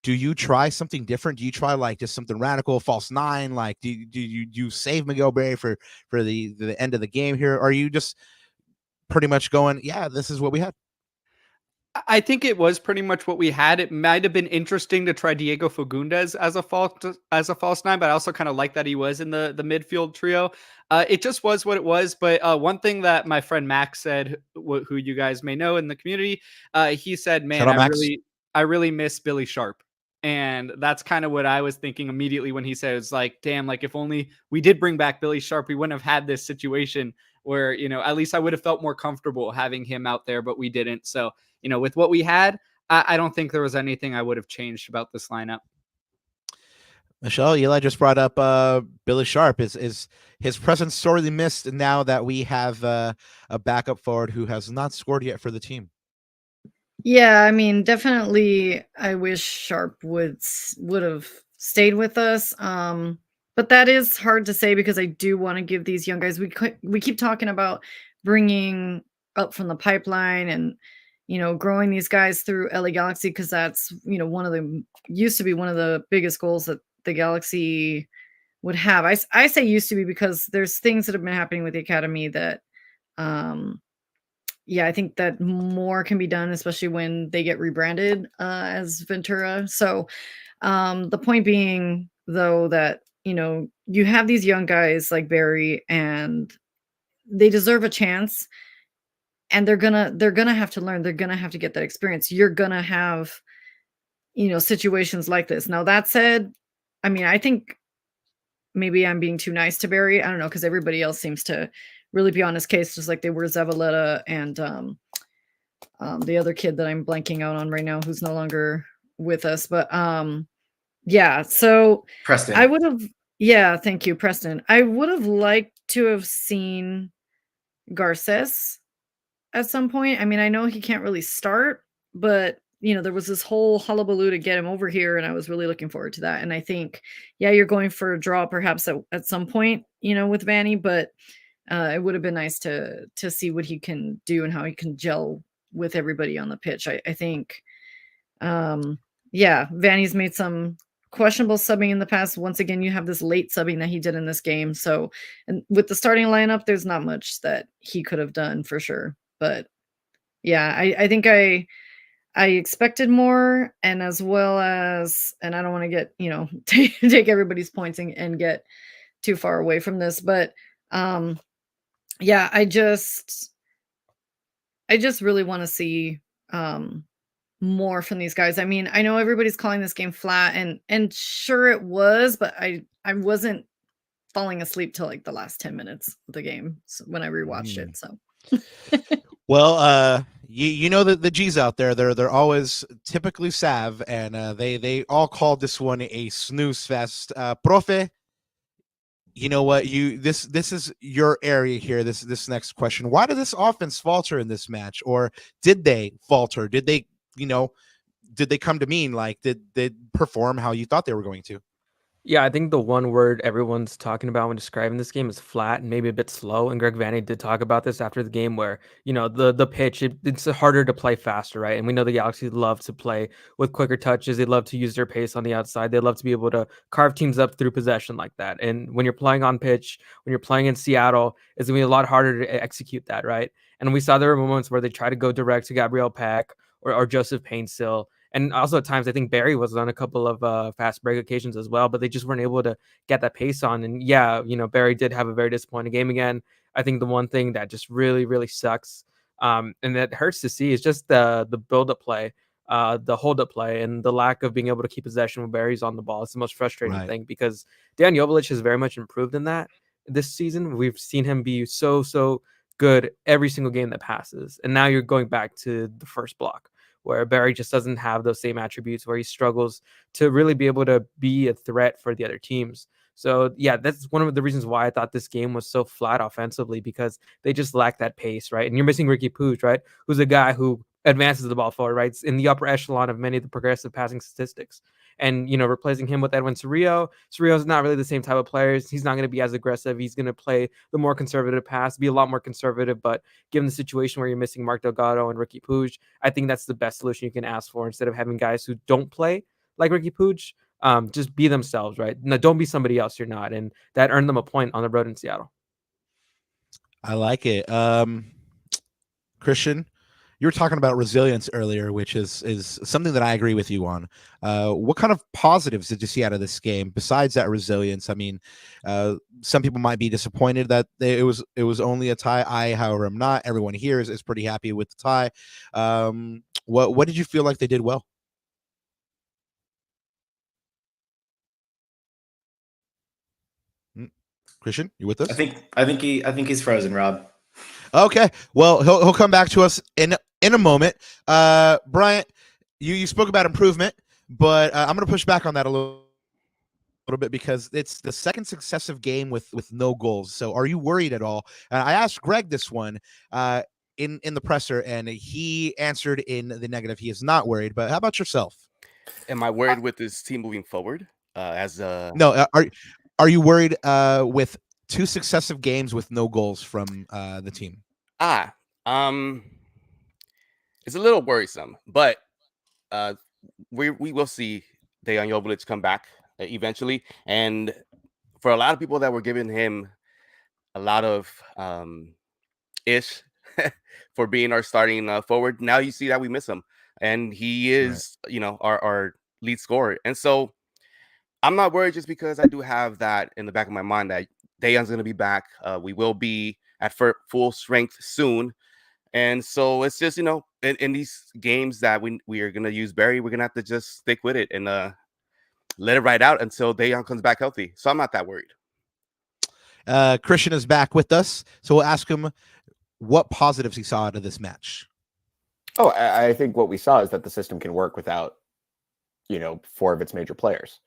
Do you try something different? Do you try like just something radical, false nine? Like do you save Miguel Barry for the end of the game here? Or are you just pretty much going, yeah, this is what we had? I think it was pretty much what we had. It might have been interesting to try Diego Fagundes as a false nine, but I also kind of like that he was in the midfield trio. It just was what it was. But one thing that my friend Max said, who you guys may know in the community, he said, "Man, I really miss Billy Sharp." And that's kind of what I was thinking immediately when he said, it's like, damn, like if only we did bring back Billy Sharp, we wouldn't have had this situation where, at least I would have felt more comfortable having him out there, but we didn't. So, with what we had, I don't think there was anything I would have changed about this lineup. Michelle, Eli just brought up Billy Sharp. Is his presence sorely missed now that we have a backup forward who has not scored yet for the team? Yeah, I mean, definitely I wish Sharp would have stayed with us. But that is hard to say because I do want to give these young guys, we keep talking about bringing up from the pipeline and, growing these guys through LA Galaxy because that's, used to be one of the biggest goals that the Galaxy would have. I say used to be because there's things that have been happening with the academy that, yeah, I think that more can be done, especially when they get rebranded as Ventura. So the point being, though, that, you have these young guys like Barry and they deserve a chance. and they're gonna have to learn. They're gonna have to get that experience. You're gonna have, situations like this. Now that said, I mean, I think maybe I'm being too nice to Barry. I don't know, because everybody else seems to really be on his case, just like they were Zavaleta and the other kid that I'm blanking out on right now, who's no longer with us. But yeah, so Preston. I would have, yeah, thank you, Preston. I would have liked to have seen Garces at some point. I mean, I know he can't really start, but there was this whole hullabaloo to get him over here, and I was really looking forward to that. And I think, yeah, you're going for a draw perhaps at some point, with Vanney, but it would have been nice to see what he can do and how he can gel with everybody on the pitch. I think, yeah, Vanney's made some questionable subbing in the past. Once again, you have this late subbing that he did in this game. So, and with the starting lineup, there's not much that he could have done for sure. But yeah, I think I expected more, and as well as, and I don't want to get, take everybody's points and get too far away from this, but yeah, I just really want to see more from these guys. I mean, I know everybody's calling this game flat, and sure it was, but I wasn't falling asleep till like the last 10 minutes of the game when I rewatched it. So well, you know that the G's out there, they're always typically sav, and they all called this one a snooze fest. Profe, you know what? This is your area here. This next question: why did this offense falter in this match, or did they falter? Did they, did they come to mean, like, did they perform how you thought they were going to? Yeah, I think the one word everyone's talking about when describing this game is flat and maybe a bit slow. And Greg Vanney did talk about this after the game, where the pitch, it's harder to play faster, right? And we know the Galaxy love to play with quicker touches. They love to use their pace on the outside. They love to be able to carve teams up through possession like that. And when you're playing on pitch, when you're playing in Seattle, it's gonna be a lot harder to execute that, right? And we saw there were moments where they try to go direct to Gabriel Peck or Joseph Painstill. And also at times, I think Barry was on a couple of fast break occasions as well, but they just weren't able to get that pace on. And yeah, Barry did have a very disappointing game again. I think the one thing that just really, really sucks, and that hurts to see, is just the build-up play, the hold-up play, and the lack of being able to keep possession when Barry's on the ball. It's the most frustrating thing, because Dejan Joveljic has very much improved in that this season. We've seen him be so good every single game that passes. And now you're going back to the first block, where Barry just doesn't have those same attributes, where he struggles to really be able to be a threat for the other teams. So yeah, that's one of the reasons why I thought this game was so flat offensively, because they just lack that pace, right? And you're missing Ricky Puig, right? Who's a guy who advances the ball forward, right? It's in the upper echelon of many of the progressive passing statistics. And, replacing him with Edwin Cerrillo. Cerrillo's not really the same type of player. He's not going to be as aggressive. He's going to play the more conservative pass, be a lot more conservative. But given the situation where you're missing Mark Delgado and Ricky Puig, I think that's the best solution you can ask for, instead of having guys who don't play like Ricky Puig. Just be themselves, right? No, don't be somebody else you're not. And that earned them a point on the road in Seattle. I like it. Christian, you were talking about resilience earlier, which is something that I agree with you on. What kind of positives did you see out of this game besides that resilience? I mean, some people might be disappointed that it was only a tie. I, however, am not. Everyone here is pretty happy with the tie. What did you feel like they did well? Christian, you with us? I think he's frozen, Rob. Okay, well, he'll come back to us in a moment. Bryant, you spoke about improvement, but I'm going to push back on that a little bit, because it's the second successive game with no goals. So are you worried at all? I asked Greg this one in the presser, and he answered in the negative. He is not worried, but how about yourself? Am I worried with this team moving forward? No, are you worried with two successive games with no goals from the team? It's a little worrisome, but we will see Dejan Joveljic come back eventually. And for a lot of people that were giving him a lot of ish for being our starting forward, now you see that we miss him, and he is our lead scorer. And so I'm not worried, just because I do have that in the back of my mind that Dejan's going to be back. We will be at full strength soon. And so it's just, in these games that we are gonna use Barry, we're gonna have to just stick with it and let it ride out until Dayon comes back healthy. So I'm not that worried. Christian is back with us, so we'll ask him what positives he saw out of this match. Oh, I think what we saw is that the system can work without, 4 of its major players.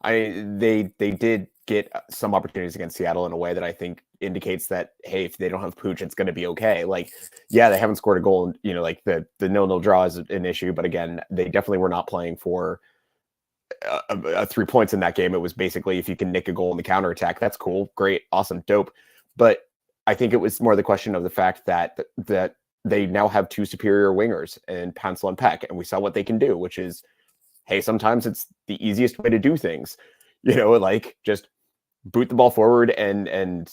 They did get some opportunities against Seattle in a way that I think indicates that, hey, if they don't have Pooch, it's going to be okay. Like, yeah, they haven't scored a goal. Like the 0-0 draw is an issue, but again, they definitely were not playing for 3 points in that game. It was basically, if you can nick a goal in the counterattack, that's cool, great, awesome, dope. But I think it was more the question of the fact that they now have 2 superior wingers in Pencil and Peck, and we saw what they can do, which is, hey, sometimes it's the easiest way to do things, like just boot the ball forward and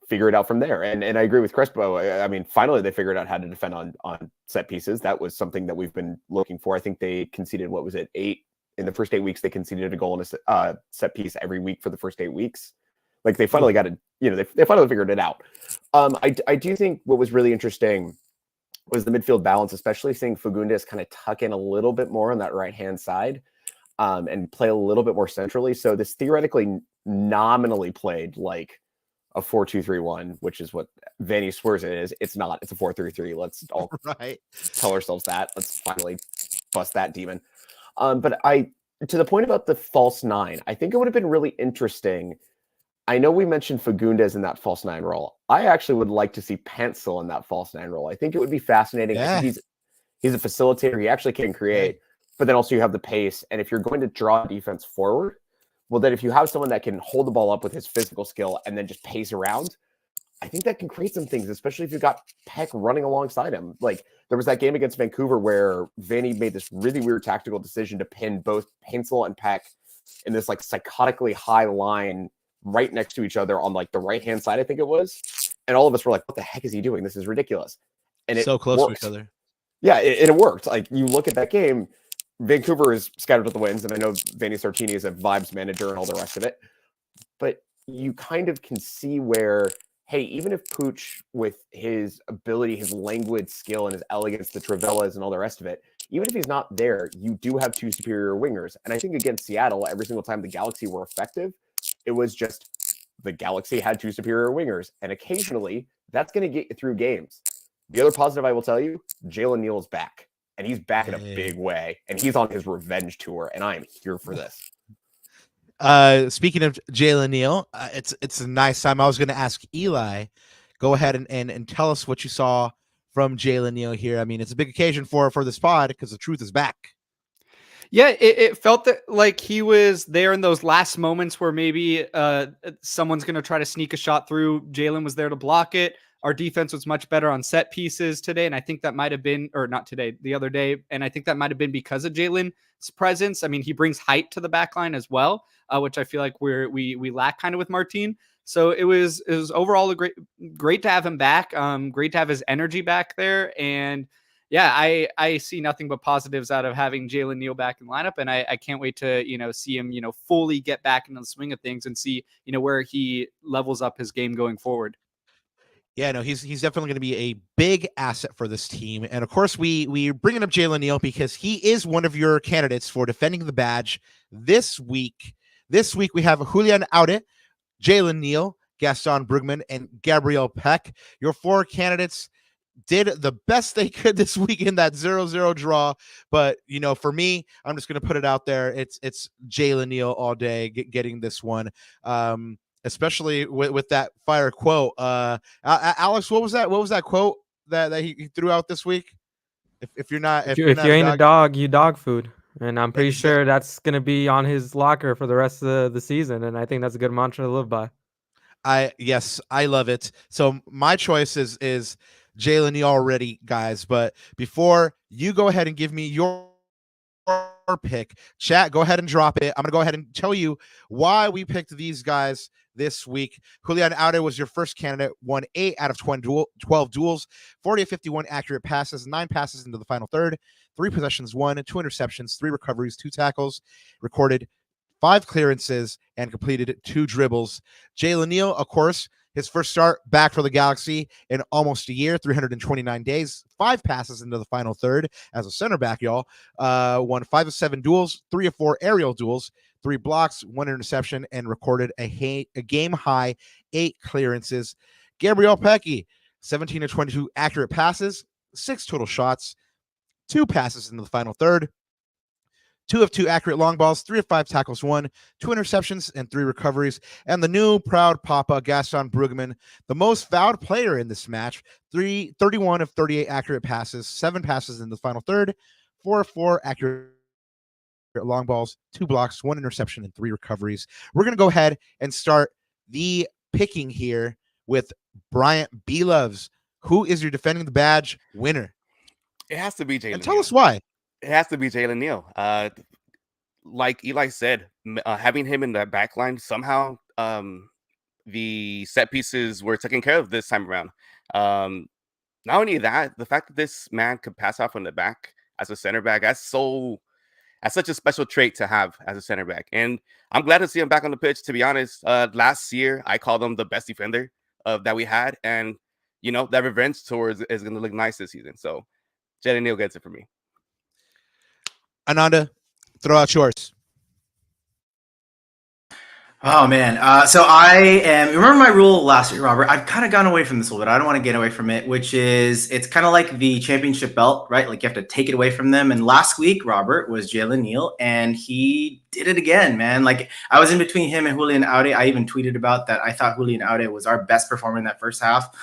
figure it out from there. And I agree with Crespo. I mean, finally they figured out how to defend on set pieces. That was something that we've been looking for. I think they conceded, 8 in the first 8 weeks. They conceded a goal in a set piece every week for the first 8 weeks. Like, they finally got it. They finally figured it out. I do think what was really interesting was the midfield balance, especially seeing Fagundes kind of tuck in a little bit more on that right-hand side and play a little bit more centrally. So this theoretically nominally played like a 4-2-3-1, which is what Vanney swears it is. It's not. It's a 4-3-3. Let's all tell ourselves that. Let's finally bust that demon. But to the point about the false 9, I think it would have been really interesting. I know we mentioned Fagundes in that false 9 role. I actually would like to see Pencil in that false 9 role. I think it would be fascinating. Yeah. He's a facilitator. He actually can create, but then also you have the pace. And if you're going to draw defense forward, well, then if you have someone that can hold the ball up with his physical skill and then just pace around, I think that can create some things, especially if you've got Peck running alongside him. Like, there was that game against Vancouver where Vanney made this really weird tactical decision to pin both Pencil and Peck in this like psychotically high line right next to each other on like the right-hand side, I think it was. And all of us were like, what the heck is he doing? This is ridiculous. And it so close worked. to each other. Yeah, it worked. Like, you look at that game, Vancouver is scattered with the winds, and I know Vanney Sartini is a vibes manager and all the rest of it. But you kind of can see where, hey, even if Pooch, with his ability, his languid skill, and his elegance, the Travellas and all the rest of it, even if he's not there, you do have 2 superior wingers. And I think against Seattle, every single time the Galaxy were effective, it was just the Galaxy had 2 superior wingers. And occasionally, that's going to get you through games. The other positive I will tell you, Jalen Neal is back. And he's back in a big way. And he's on his revenge tour. And I am here for this. Speaking of Jalen Neal, it's a nice time. I was going to ask Eli, go ahead and tell us what you saw from Jalen Neal here. I mean, it's a big occasion for this pod because the truth is back. Yeah, it felt that like he was there in those last moments where maybe someone's going to try to sneak a shot through. Jalen was there to block it. Our defense was much better on set pieces today. And I think that might have been, or not today, the other day. And I think that might have been because of Jalen's presence. I mean, he brings height to the back line as well, which I feel like we lack kind of with Martin. So it was overall great to have him back. Great to have his energy back there. And yeah, I see nothing but positives out of having Jalen Neal back in lineup. And I can't wait to, see him, fully get back into the swing of things and see, where he levels up his game going forward. Yeah, no, he's definitely going to be a big asset for this team. And of course, we're bringing up Jalen Neal because he is one of your candidates for defending the badge this week. This week, we have Julian Aude, Jalen Neal, Gaston Brugman, and Gabriel Peck. Your 4 candidates did the best they could this week in that 0-0 draw. But, for me, I'm just going to put it out there. It's Jalen Neal all day getting this one. Especially with that fire quote. Alex, what was that quote that he threw out this week? If you ain't a dog, you dog food. And I'm pretty sure that's going to be on his locker for the rest of the season. And I think that's a good mantra to live by. Yes, I love it. So my choice is Jalen Neal already, guys. But before you go ahead and give me your pick, chat, go ahead and drop it. I'm going to go ahead and tell you why we picked these guys this week. Julian Aude was your first candidate, won 8 out of 12 duels, 40 of 51 accurate passes, 9 passes into the final third, 3 possessions won, 2 interceptions, 3 recoveries, 2 tackles, recorded 5 clearances, and completed 2 dribbles. Jalen Neal, of course, His first start back for the Galaxy in almost a year, 329 days, 5 passes into the final third as a center back, y'all. Won 5 of 7 duels, 3 of 4 aerial duels, 3 blocks, 1 interception, and recorded a game high 8 clearances. Gabriel Pecci, 17 of 22 accurate passes, 6 total shots, 2 passes into the final third, 2 of 2 accurate long balls, 3 of 5 tackles won, 2 interceptions, and 3 recoveries. And the new proud Papa, Gaston Bruggeman, the most fouled player in this match, 31 of 38 accurate passes, 7 passes in the final third, 4 of 4 accurate long balls, 2 blocks, 1 interception, and 3 recoveries. We're going to go ahead and start the picking here with Bryant Lovos. Who is your defending the badge winner? It has to be Jalen. And tell us why. It has to be Jalen Neal. Like Eli said, having him in that back line, somehow the set pieces were taken care of this time around. Not only that, the fact that this man could pass off from the back as a center back, that's such a special trait to have as a center back. And I'm glad to see him back on the pitch, to be honest. Last year, I called him the best defender that we had. And, you know, that revenge tour is going to look nice this season. So Jalen Neal gets it for me. Ananda, throw out yours. Oh man. So remember my rule last year, Robert? I've kind of gone away from this a little bit. I don't want to get away from it, which is it's kind of like the championship belt, right? Like you have to take it away from them. And last week, Robert, was Jalen Neal, and he did it again, man. Like I was in between him and Julian Aude. I even tweeted about that. I thought Julian Aude was our best performer in that first half.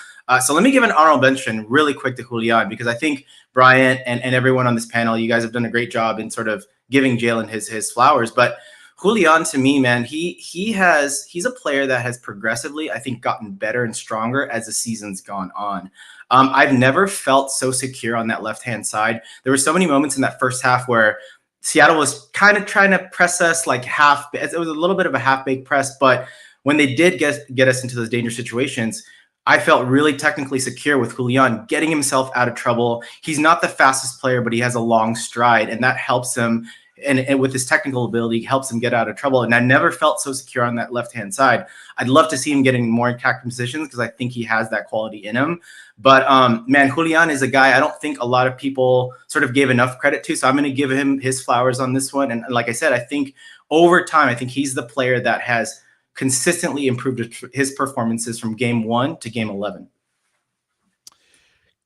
So let me give an honorable mention really quick to Julian, because I think Bryant and everyone on this panel, you guys have done a great job in sort of giving Jalen his flowers. But Julian, to me, man, he's a player that has progressively, I think, gotten better and stronger as the season's gone on. I've never felt so secure on that left-hand side. There were so many moments in that first half where Seattle was kind of trying to press us like half. It was a little bit of a half-baked press, but when they did get us into those dangerous situations, I felt really technically secure with Julian getting himself out of trouble. He's not the fastest player, but he has a long stride, and that helps him. And with his technical ability, helps him get out of trouble. And I never felt so secure on that left-hand side. I'd love to see him getting more attack positions because I think he has that quality in him. But, man, Julian is a guy I don't think a lot of people sort of gave enough credit to. So I'm going to give him his flowers on this one. And like I said, I think over time, I think he's the player that has consistently improved his performances from game 1 to game 11.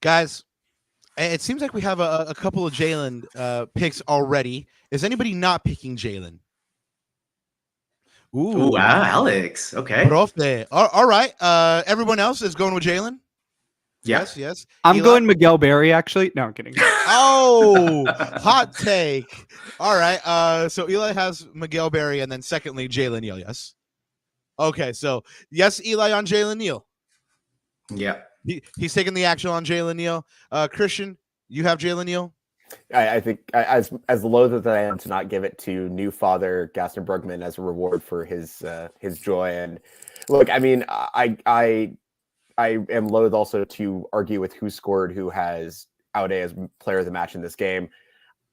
Guys, it seems like we have a couple of Jalen picks already. Is anybody not picking Jalen? Ooh, wow, Alex. Okay. Profe. All right. Everyone else is going with Jalen? Yeah. Yes. I'm Eli? going Miguel Berry, actually. No, I'm kidding. Oh, hot take. All right. So Eli has Miguel Berry, and then secondly, Jalen Neal, yes? Okay, so yes, Eli on Jalen Neal. Yeah. He's taking the action on Jalen Neal. Christian, you have Jalen Neal? I think as loath as I am to not give it to new father Gaston Bruggeman as a reward for his joy. And look, I mean, I am loath also to argue with who has Aude as player of the match in this game.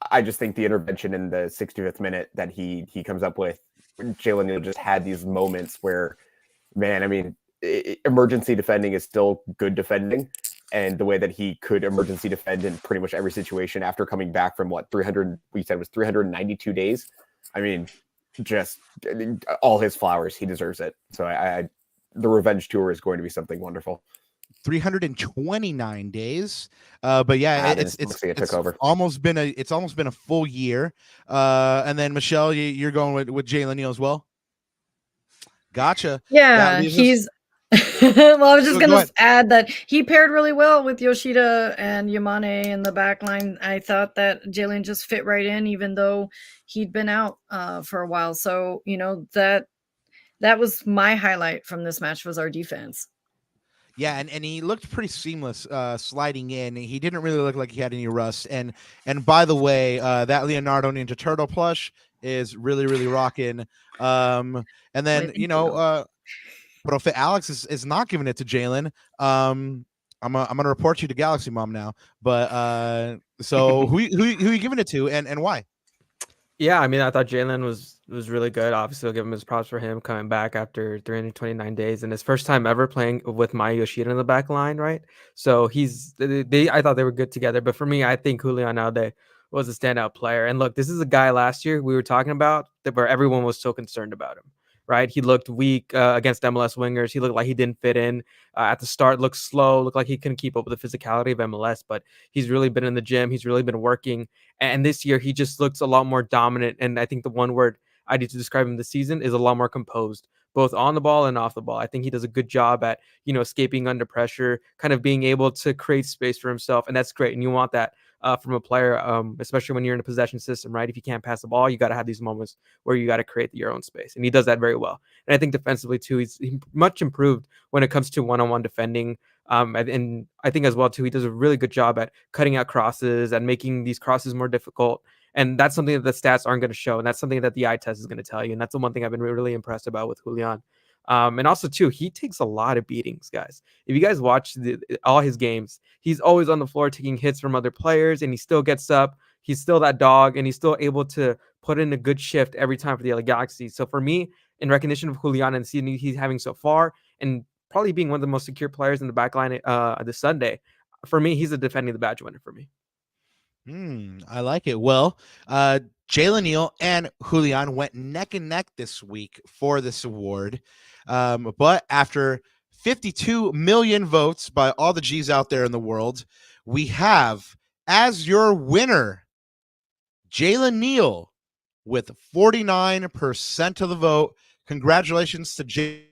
I just think the intervention in the 65th minute that he comes up with, Jalen Neal just had these moments where, man, I mean, emergency defending is still good defending, and the way that he could emergency defend in pretty much every situation after coming back from 392 days. I mean, just all his flowers. He deserves it. So the revenge tour is going to be something wonderful. 329 days, but yeah, it's almost been a full year. And then Michelle, you're going with Jalen Neal as well. Gotcha. Yeah, he's. Well, I was just going to add that he paired really well with Yoshida and Yamane in the back line. I thought that Jalen just fit right in, even though he'd been out for a while. So, you know, that was my highlight from this match was our defense. Yeah, and he looked pretty seamless sliding in. He didn't really look like he had any rust. And by the way, that Leonardo Ninja Turtle plush is really, really rocking. And then, you know, Profe Alex is not giving it to Jalen. I'm gonna report you to Galaxy Mom now. But so who you giving it to and why? Yeah, I mean, I thought Jalen was really good. Obviously, I'll give him his props for him coming back after 329 days and his first time ever playing with Maya Yoshida in the back line, right? So I thought they were good together. But for me, I think Julian Alde was a standout player. And look, this is a guy last year we were talking about where everyone was so concerned about him, right? He looked weak against MLS wingers. He looked like he didn't fit in at the start, looked slow, looked like he couldn't keep up with the physicality of MLS. But he's really been in the gym. He's really been working. And this year, he just looks a lot more dominant. And I think the one word I need to describe him this season is a lot more composed, both on the ball and off the ball. I think he does a good job at, escaping under pressure, kind of being able to create space for himself. And that's great. And you want that from a player, especially when you're in a possession system, right? If you can't pass the ball, you got to have these moments where you got to create your own space. And he does that very well. And I think defensively, too, he's much improved when it comes to one-on-one defending. And I think as well, too, he does a really good job at cutting out crosses and making these crosses more difficult. And that's something that the stats aren't going to show. And that's something that the eye test is going to tell you. And that's the one thing I've been really impressed about with Julian. And also, too, he takes a lot of beatings, guys. If you guys watch all his games, he's always on the floor taking hits from other players, and he still gets up. He's still that dog, and he's still able to put in a good shift every time for the LA Galaxy. So for me, in recognition of Julian and seeing he's having so far, and probably being one of the most secure players in the back line this Sunday, for me, he's a defending the badge winner for me. I like it. Well, Jalen, Neal, and Julian went neck and neck this week for this award. But after 52 million votes by all the G's out there in the world, we have as your winner, Jalen Neal with 49% of the vote. Congratulations to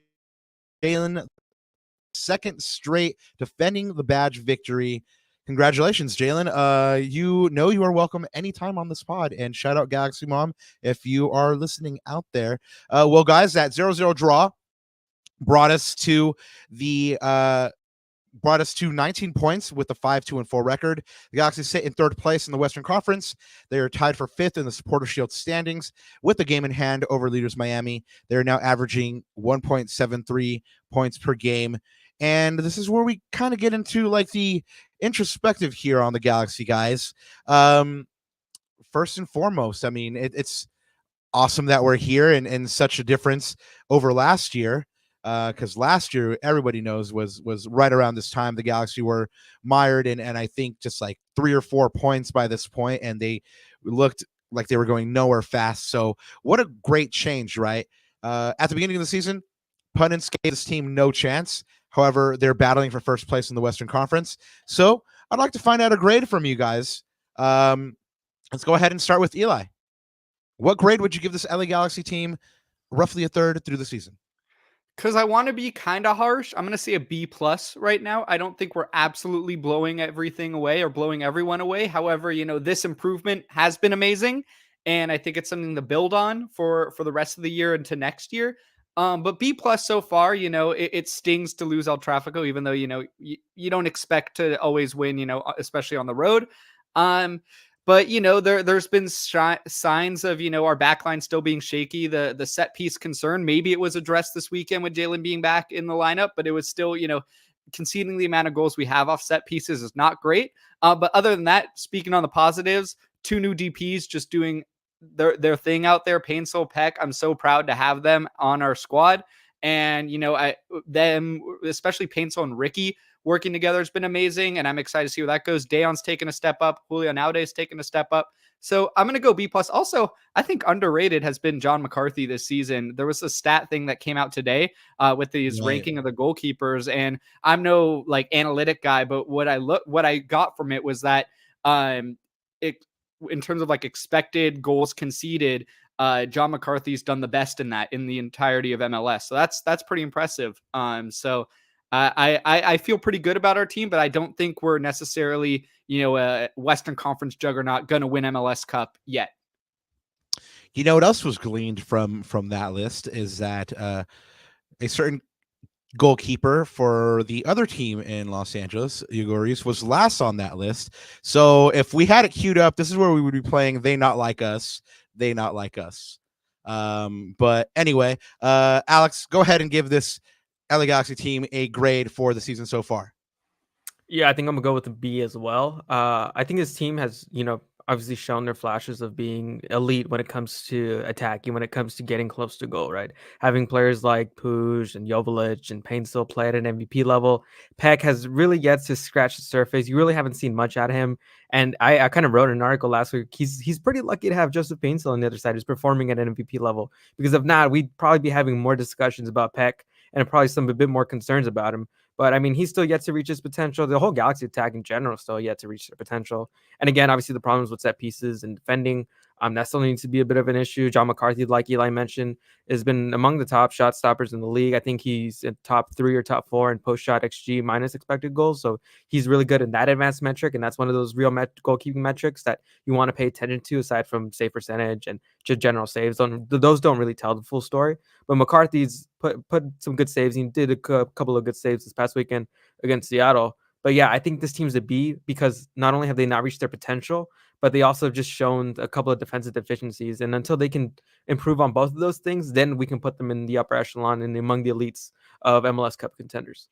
Jalen. Second straight defending the badge victory. Congratulations, Jalen. You are welcome anytime on this pod, and shout out Galaxy Mom if you are listening out there. Well, guys, that 0-0 draw brought us to 19 points with the 5-2-4 record. The Galaxy sit in third place in the Western Conference. They are tied for fifth in the Supporter Shield standings with the game in hand over leaders Miami. They're now averaging 1.73 points per game. And this is where we kind of get into like the introspective here on the Galaxy, guys. First and foremost, I mean, it's awesome that we're here and such a difference over last year. Because last year, everybody knows was right around this time the Galaxy were mired in, and I think just like 3 or 4 points by this point, and they looked like they were going nowhere fast. So what a great change, right? At the beginning of the season, pundits gave this team no chance. However, they're battling for first place in the Western Conference. So I'd like to find out a grade from you guys. Let's go ahead and start with Eli. What grade would you give this LA Galaxy team roughly a third through the season? Because I want to be kind of harsh, I'm going to say a B+ right now. I don't think we're absolutely blowing everything away or blowing everyone away. However, this improvement has been amazing, and I think it's something to build on for the rest of the year into next year. But B+ so far, it stings to lose El Tráfico, even though, you don't expect to always win, especially on the road. But, there's been signs of, our backline still being shaky. The set piece concern, maybe it was addressed this weekend with Jalen being back in the lineup, but it was still, conceding the amount of goals we have off set pieces is not great. But other than that, speaking on the positives, 2 new DPs just doing their thing out there. Painsil, Peck, I'm so proud to have them on our squad. And, them, especially Painsil and Ricky, working together has been amazing, and I'm excited to see where that goes. Dayon's taken a step up. Julian nowadays taken a step up. So I'm going to go B+. Also, I think underrated has been John McCarthy this season. There was a stat thing that came out today with these ranking of the goalkeepers, and I'm no like analytic guy, but what I got from it was that in terms of like expected goals conceded, John McCarthy's done the best in that in the entirety of MLS. So that's pretty impressive. So I feel pretty good about our team, but I don't think we're necessarily, a Western Conference juggernaut going to win MLS Cup yet. What else was gleaned from that list is that a certain goalkeeper for the other team in Los Angeles, Hugo Ruiz, was last on that list. So if we had it queued up, this is where we would be playing They Not Like Us, They Not Like Us. But anyway, Alex, go ahead and give this LA Galaxy team a grade for the season so far. Yeah, I think I'm gonna go with a B as well. I think this team has, obviously shown their flashes of being elite when it comes to attacking, when it comes to getting close to goal, right? Having players like Puig and Joveljic and Payne still play at an MVP level. Peck has really yet to scratch the surface. You really haven't seen much out of him. And I kind of wrote an article last week. He's pretty lucky to have Joseph Painstill on the other side who's performing at an MVP level. Because if not, we'd probably be having more discussions about Peck and probably some a bit more concerns about him. But I mean, he's still yet to reach his potential. The whole Galaxy attack in general is still yet to reach their potential. And again, obviously the problems with set pieces and defending, that still needs to be a bit of an issue. John McCarthy, like Eli mentioned, has been among the top shot stoppers in the league. I think he's in top 3 or top 4 in post shot XG minus expected goals. So he's really good in that advanced metric. And that's one of those real goalkeeping metrics that you want to pay attention to, aside from save percentage and just general saves. Those don't really tell the full story. But McCarthy's put some good saves. He did a couple of good saves this past weekend against Seattle. But yeah, I think this team's a B because not only have they not reached their potential, but they also have just shown a couple of defensive deficiencies. And until they can improve on both of those things, then we can put them in the upper echelon and among the elites of MLS Cup contenders.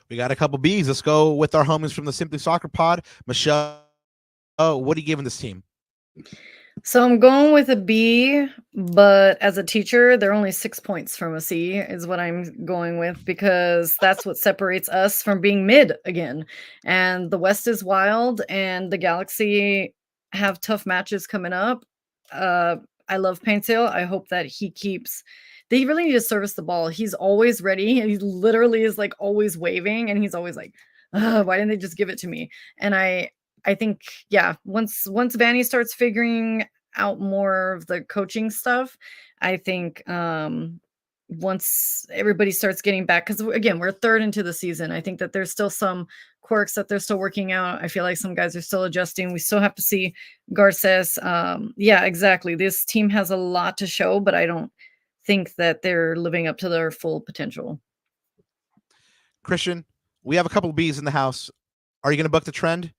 We got a couple Bs. Let's go with our homies from the Simply Soccer Pod. Michelle, what are you giving this team? So I'm going with a B, but as a teacher, they're only 6 points from a C is what I'm going with, because that's what separates us from being mid again. And the West is wild, and the Galaxy have tough matches coming up. I love Painstill. I hope that he keeps... They really need to service the ball. He's always ready. He literally is like always waving, and he's always like, why didn't they just give it to me? And I think, yeah, once Vanney starts figuring out more of the coaching stuff, I think once everybody starts getting back, because again, we're third into the season. I think that there's still some quirks that they're still working out. I feel like some guys are still adjusting. We still have to see Garces. Yeah, exactly. This team has a lot to show, but I don't think that they're living up to their full potential. Christian, we have a couple Bs in the house. Are you going to buck the trend?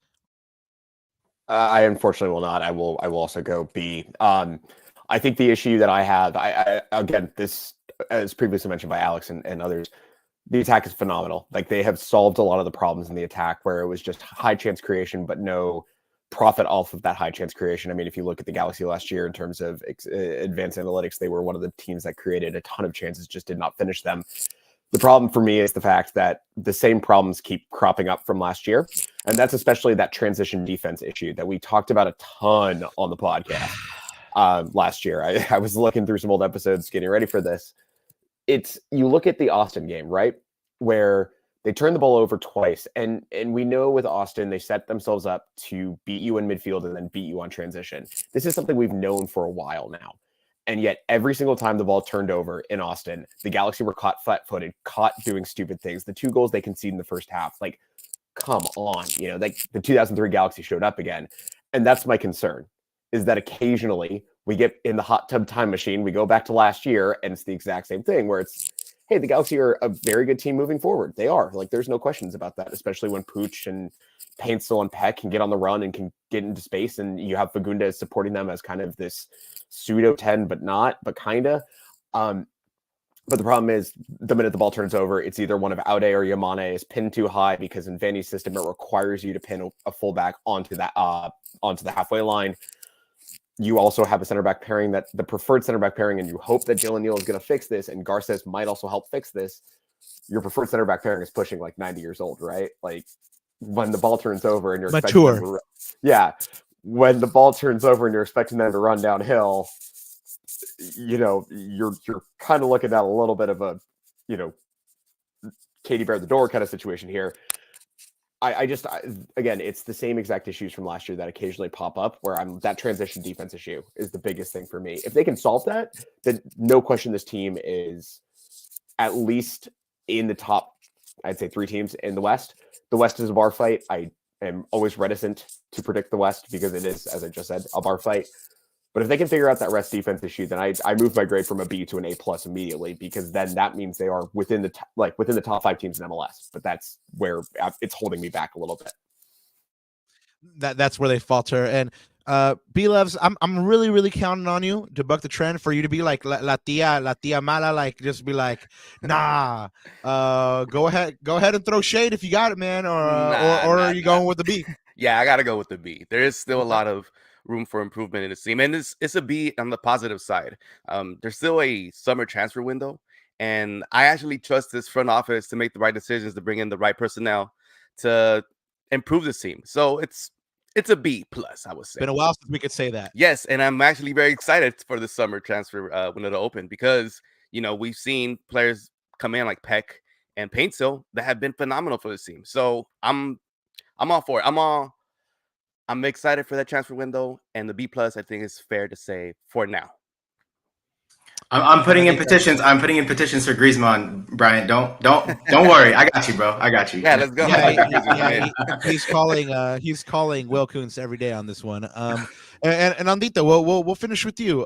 I unfortunately will not. I will also go B. I think the issue that I have, I again, this, as previously mentioned by Alex and others, the attack is phenomenal. Like, they have solved a lot of the problems in the attack where it was just high chance creation, but no profit off of that high chance creation. I mean, if you look at the Galaxy last year in terms of advanced analytics, they were one of the teams that created a ton of chances, just did not finish them. The problem for me is the fact that the same problems keep cropping up from last year. And that's especially that transition defense issue that we talked about a ton on the podcast last year. I was looking through some old episodes getting ready for this. You look at the Austin game, right? Where they turned the ball over twice. And we know with Austin, they set themselves up to beat you in midfield and then beat you on transition. This is something we've known for a while now. And yet every single time the ball turned over in Austin, the Galaxy were caught flat-footed, caught doing stupid things. The 2 goals they conceded in the first half, like, come on, like the 2003 Galaxy showed up again. And that's my concern, is that occasionally we get in the hot tub time machine, we go back to last year, and it's the exact same thing where it's, hey, the Galaxy are a very good team moving forward. They are. Like, there's no questions about that, especially when Puig and Painstill and Peck can get on the run and can get into space, and you have Fagundez supporting them as kind of this pseudo 10, but kind of. But the problem is, the minute the ball turns over, it's either one of Aude or Yamane is pinned too high, because in Vanney's system, it requires you to pin a fullback onto the halfway line. You also have a center back pairing, that the preferred center back pairing, and you hope that Jalen Neal is going to fix this, and Garces might also help fix this. Your preferred center back pairing is pushing like 90 years old, right? Like, when the ball turns over and you're expecting them to, when the ball turns over and you're expecting them to run downhill, you're kind of looking at a little bit of a, Katie Bear the door kind of situation here. Again, it's the same exact issues from last year that occasionally pop up, where that transition defense issue is the biggest thing for me. If they can solve that, then no question this team is at least in the top, I'd say 3 teams in the West. The West is a bar fight. I am always reticent to predict the West because it is, as I just said, a bar fight. But if they can figure out that rest defense issue, then I move my grade from a B to an A+ immediately, because then that means they are within the top 5 teams in MLS. But that's where it's holding me back a little bit. That's where they falter. And B-Loves, I'm really, really counting on you to buck the trend, for you to be like la tia mala, like, just be like, nah, go ahead and throw shade if you got it, man, or are you going with the B? Yeah, I gotta go with the B. There is still a lot of room for improvement in the team. And it's a B on the positive side. There's still a summer transfer window, and I actually trust this front office to make the right decisions, to bring in the right personnel to improve this team. So it's a B plus, I would say. Been a while since we could say that. Yes, and I'm actually very excited for the summer transfer window to open, because we've seen players come in like Peck and Paintsill that have been phenomenal for this team. So I'm all for it. I'm excited for that transfer window, and the B plus I think is fair to say for now. I'm putting in petitions. I'm putting in petitions for Griezmann, Bryant. Don't worry. I got you, bro. I got you. Yeah, let's go. He's calling Will Kuntz every day on this one. And Andita, we'll finish with you.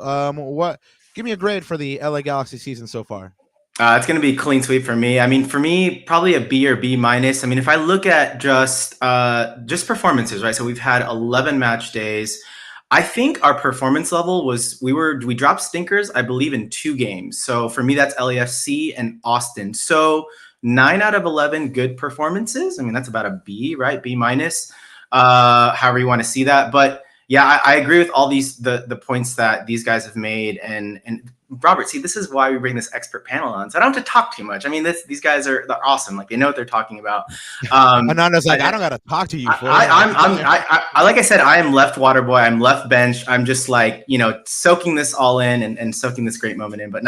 Give me a grade for the LA Galaxy season so far. It's going to be clean sweep for me. I mean, for me, probably a B or B minus. I mean, if I look at just performances, right? So we've had 11 match days. I think our performance level was we dropped stinkers, I believe, in 2 games. So for me, that's LAFC and Austin. So 9 out of 11 good performances. I mean, that's about a B, right? B minus, however you want to see that. But yeah, I agree with all the points that these guys have made. And Robert, see, this is why we bring this expert panel on. So I don't have to talk too much. I mean, these guys they're awesome. Like, they know what they're talking about. Ananda's like, I don't got to talk to you. I like I said, I am left water boy. I'm left bench. I'm just like, soaking this all in and soaking this great moment in. But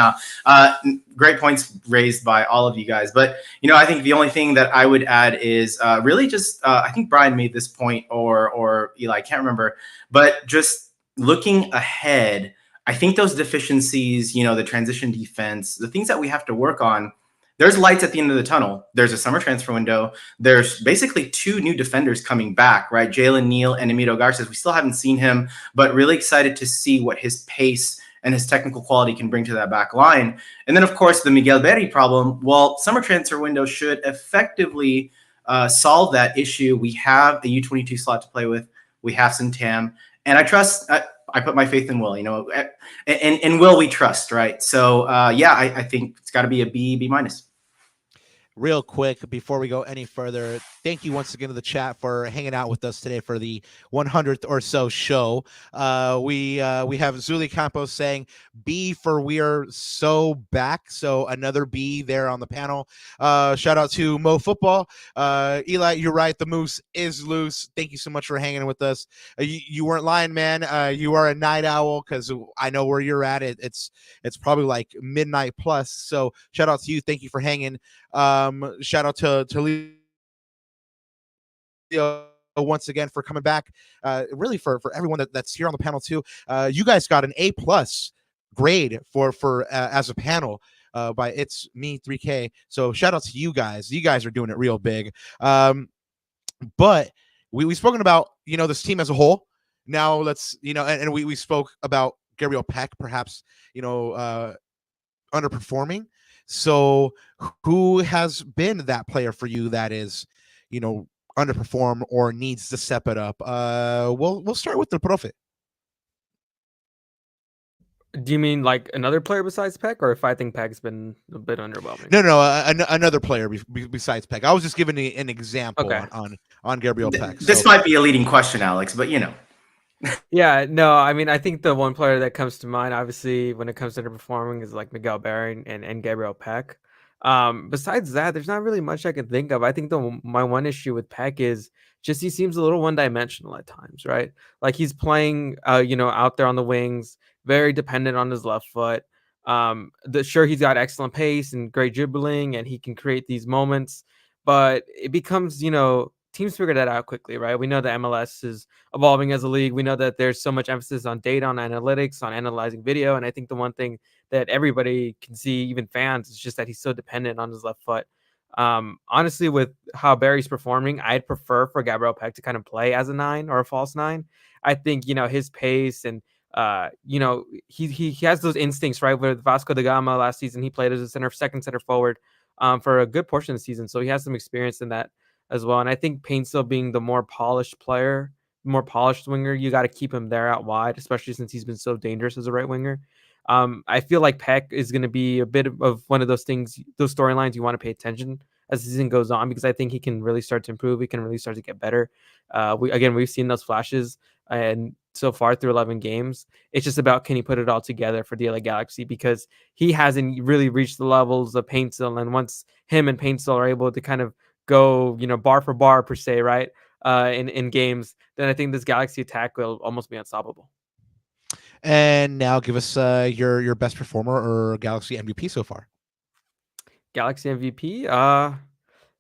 great points raised by all of you guys. But, I think the only thing that I would add is really just, I think Brian made this point or Eli, I can't remember, but just looking ahead, I think those deficiencies, the transition defense, the things that we have to work on, there's lights at the end of the tunnel. There's a summer transfer window. There's basically 2 new defenders coming back, right? Jalen, Neal, and Emilio Garces. We still haven't seen him, but really excited to see what his pace and his technical quality can bring to that back line. And then, of course, the Miguel Berry problem. Well, summer transfer window should effectively solve that issue. We have a U22 slot to play with. We have some TAM. And I trust... I put my faith in Will, and Will we trust, right? So, I think it's got to be a B minus. Real quick, before we go any further, thank you once again to the chat for hanging out with us today for the 100th or so show. We have Zuli Campos saying B for we are so back. So another B there on the panel. Shout out to Mo Football. Eli, you're right. The moose is loose. Thank you so much for hanging with us. You weren't lying, man. You are a night owl, because I know where you're at. It's probably like midnight plus. So shout out to you. Thank you for hanging. Shout out to Leo once again for coming back. Really for everyone that's here on the panel too. You guys got an A+ grade for as a panel by It's Me 3K. So shout out to you guys. You guys are doing it real big. But we've spoken about this team as a whole. Now let's and we spoke about Gabriel Peck perhaps underperforming. So who has been that player for you that is, underperform or needs to step it up? We'll start with the Prophet. Do you mean like another player besides Peck, or if I think Peck's been a bit underwhelming? No, another player besides Peck. I was just giving an example on Gabriel Peck. This might be a leading question, Alex, but Yeah, no, I mean, I think the one player that comes to mind, obviously, when it comes to underperforming is like Miguel Berry and Gabriel Peck. Besides that, there's not really much I can think of. I think my one issue with Peck is just he seems a little one-dimensional at times, right? Like he's playing, out there on the wings, very dependent on his left foot. Sure, he's got excellent pace and great dribbling, and he can create these moments, but it becomes, teams figure that out quickly, right? We know that MLS is evolving as a league. We know that there's so much emphasis on data, on analytics, on analyzing video. And I think the one thing that everybody can see, even fans, is just that he's so dependent on his left foot. Honestly, with how Barry's performing, I'd prefer for Gabriel Peck to kind of play as a 9 or a false 9. I think, his pace and, he has those instincts, right? With Vasco da Gama last season, he played as a second center forward for a good portion of the season. So he has some experience in that as well. And I think Paintsill being the more polished player, more polished winger, you got to keep him there out wide, especially since he's been so dangerous as a right winger. I feel like Peck is going to be a bit of one of those things, those storylines you want to pay attention as the season goes on, because I think he can really start to improve. He can really start to get better. We've seen those flashes, and so far through 11 games. It's just about, can he put it all together for the LA Galaxy, because he hasn't really reached the levels of Paintsville. And once him and Paintsville are able to kind of go, bar for bar per se, right, in games, then I think this Galaxy attack will almost be unstoppable. And now give us your best performer or Galaxy MVP so far. Galaxy MVP?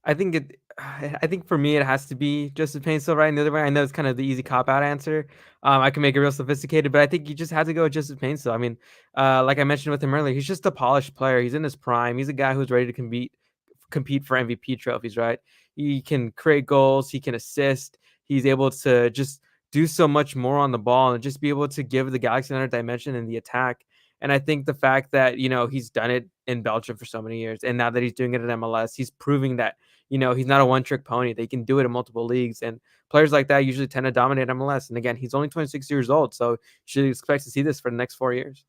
I think for me it has to be Joseph Paintsville, right? And the other way, I know it's kind of the easy cop-out answer. I can make it real sophisticated, but I think you just have to go with Joseph Paintsville. I mean, like I mentioned with him earlier, he's just a polished player. He's in his prime. He's a guy who's ready to compete for MVP trophies, right? He can create goals. He can assist. He's able to just do so much more on the ball and just be able to give the Galaxy another dimension in the attack. And I think the fact that, he's done it in Belgium for so many years, and now that he's doing it at MLS, he's proving that, he's not a one-trick pony. They can do it in multiple leagues, and players like that usually tend to dominate MLS. And again, he's only 26 years old, so you should expect to see this for the next 4 years.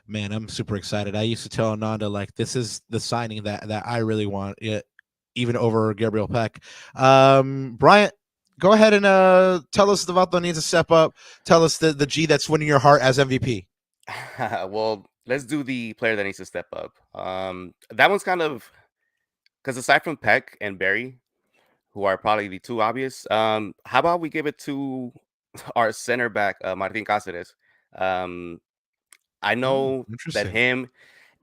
Man, I'm super excited. I used to tell Ananda, like, this is the signing that I really want, even over Gabriel Peck. Bryant, go ahead and tell us the Vato needs to step up. Tell us the G that's winning your heart as MVP. Well, let's do the player that needs to step up. That one's kind of, because aside from Peck and Barry, who are probably the two obvious, how about we give it to our center back, Martin Cáceres? I know that him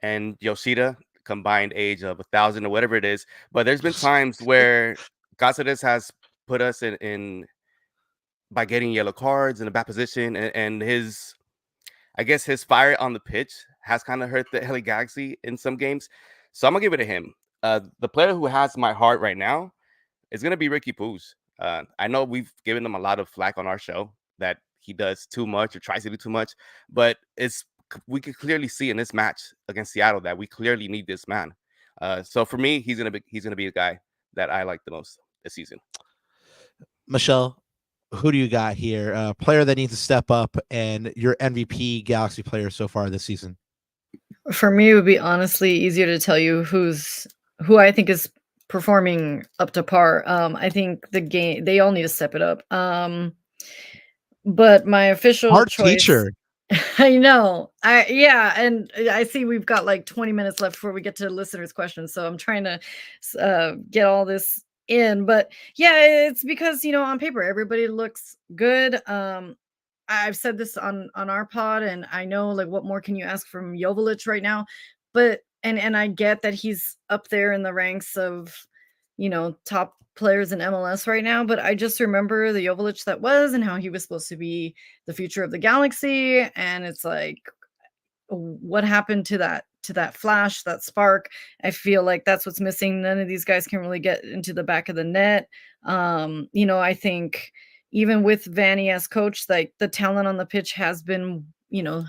and Yoshida combined age of 1,000 or whatever it is, but there's been times where Cáceres has put us in by getting yellow cards in a bad position, and his fire on the pitch has kind of hurt the LA Galaxy in some games. So I'm going to give it to him. The player who has my heart right now is going to be Ricky Puig. I know we've given him a lot of flack on our show that he does too much or tries to do too much, but we could clearly see in this match against Seattle that we clearly need this man. So for me, he's going to be the guy that I like the most this season. Michelle, who do you got here? Player that needs to step up and your MVP Galaxy player so far this season. For me, it would be honestly easier to tell you who I think is performing up to par. I think they all need to step it up. But my official Art choice, teacher. I know. And I see we've got like 20 minutes left before we get to listeners' questions. So I'm trying to get all this in. But yeah, it's because, on paper, everybody looks good. I've said this on our pod, and I know, like, what more can you ask from Joveljic right now? But and I get that he's up there in the ranks of, top players in MLS right now, but I just remember the Joveljic that was and how he was supposed to be the future of the Galaxy, and it's like, what happened to that flash, that spark? I feel like that's what's missing. None of these guys can really get into the back of the net. I think even with Vanney as coach, like, the talent on the pitch has been,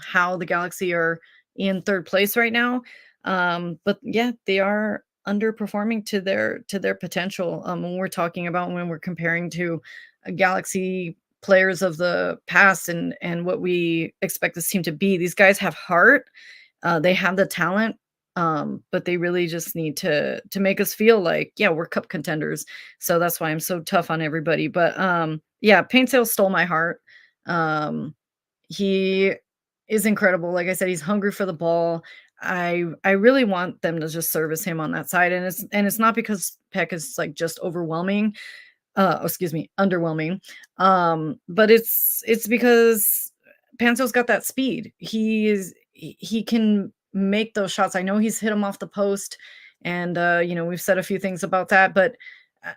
how the Galaxy are in third place right now. But yeah, they are underperforming to their potential. When we're comparing to Galaxy players of the past and what we expect this team to be, these guys have heart. They have the talent, but they really just need to make us feel like, yeah, we're cup contenders. So that's why I'm so tough on everybody. But yeah, Paintsville stole my heart. He is incredible. Like I said, he's hungry for the ball. I really want them to just service him on that side. And it's not because Peck is like just underwhelming. But it's because Paintsville's got that speed. He can make those shots. I know he's hit them off the post, and we've said a few things about that, but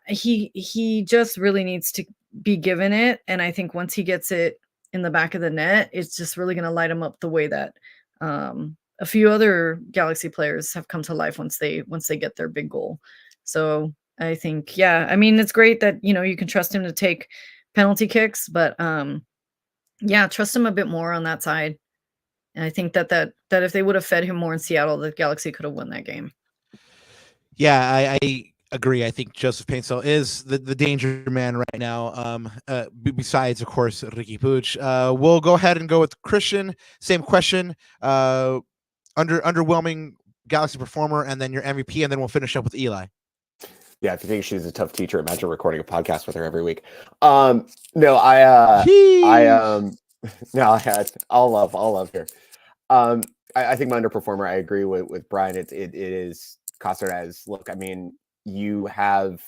he just really needs to be given it. And I think once he gets it in the back of the net, it's just really going to light him up the way that a few other Galaxy players have come to life once they get their big goal. So I think, yeah, I mean, it's great that, you can trust him to take penalty kicks, but yeah, trust him a bit more on that side. And I think that if they would have fed him more in Seattle, the Galaxy could have won that game. Yeah, I agree. I think Joseph Paintsville is the danger man right now. Besides, of course, Ricky Puig. We'll go ahead and go with Christian. Same question. Underwhelming Galaxy performer, and then your MVP, and then we'll finish up with Eli. Yeah, if you think she's a tough teacher, imagine recording a podcast with her every week. No, no, I'll love here. I think my underperformer, I agree with Brian. It is Cáceres. Look, I mean, you have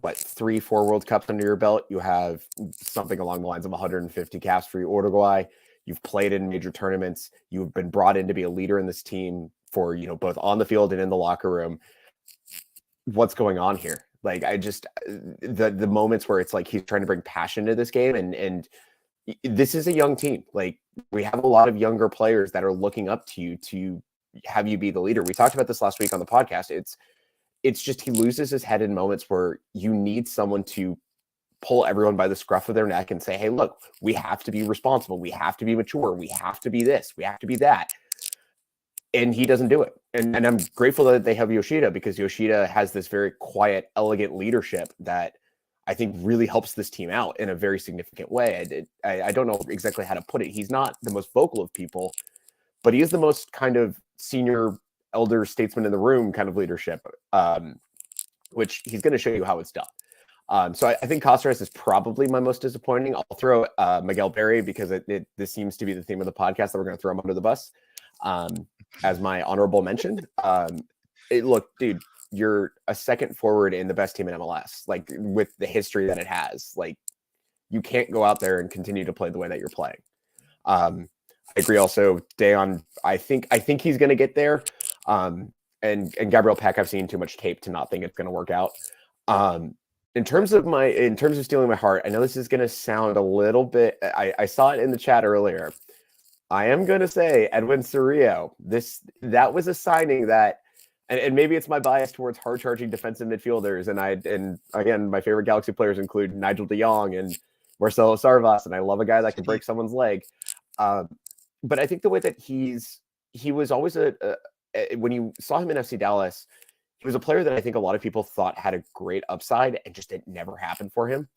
what, 3-4 World Cups under your belt. You have something along the lines of 150 caps for Uruguay. You've played in major tournaments. You've been brought in to be a leader in this team for, both on the field and in the locker room. What's going on here? Like, I just, the moments where it's like he's trying to bring passion to this game, and this is a young team. Like, we have a lot of younger players that are looking up to you to have you be the leader. We talked about this last week on the podcast. It's just he loses his head in moments where you need someone to pull everyone by the scruff of their neck and say, hey, look, we have to be responsible. We have to be mature. We have to be this. We have to be that. And he doesn't do it. And I'm grateful that they have Yoshida, because Yoshida has this very quiet, elegant leadership that I think really helps this team out in a very significant way. I don't know exactly how to put it. He's not the most vocal of people, but he is the most kind of senior elder statesman in the room kind of leadership, which he's going to show you how it's done. So I think Cáceres is probably my most disappointing. I'll throw Miguel Berry, because this seems to be the theme of the podcast, that we're going to throw him under the bus as my honorable mention. Look, dude, you're a second forward in the best team in MLS, like, with the history that it has. Like, you can't go out there and continue to play the way that you're playing. I agree also, Dayon, I think he's going to get there. And Gabriel Peck, I've seen too much tape to not think it's going to work out. In terms of stealing my heart, I know this is going to sound a little bit, I saw it in the chat earlier. I am going to say Edwin Cerrillo. That was a signing that, and maybe it's my bias towards hard-charging defensive midfielders. And again, my favorite Galaxy players include Nigel de Jong and Marcelo Sarvas, and I love a guy that can break someone's leg. But I think the way that he was always when you saw him in FC Dallas, he was a player that I think a lot of people thought had a great upside, and just it never happened for him.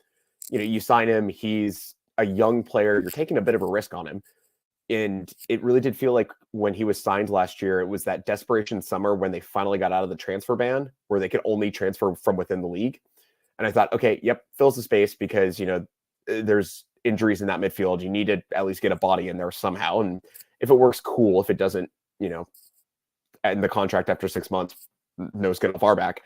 You sign him, he's a young player, you're taking a bit of a risk on him. And it really did feel like when he was signed last year, it was that desperation summer when they finally got out of the transfer ban, where they could only transfer from within the league. And I thought, okay, yep, fills the space, because, there's injuries in that midfield. You need to at least get a body in there somehow. And if it works, cool. If it doesn't, end the contract after 6 months, no skin off our back.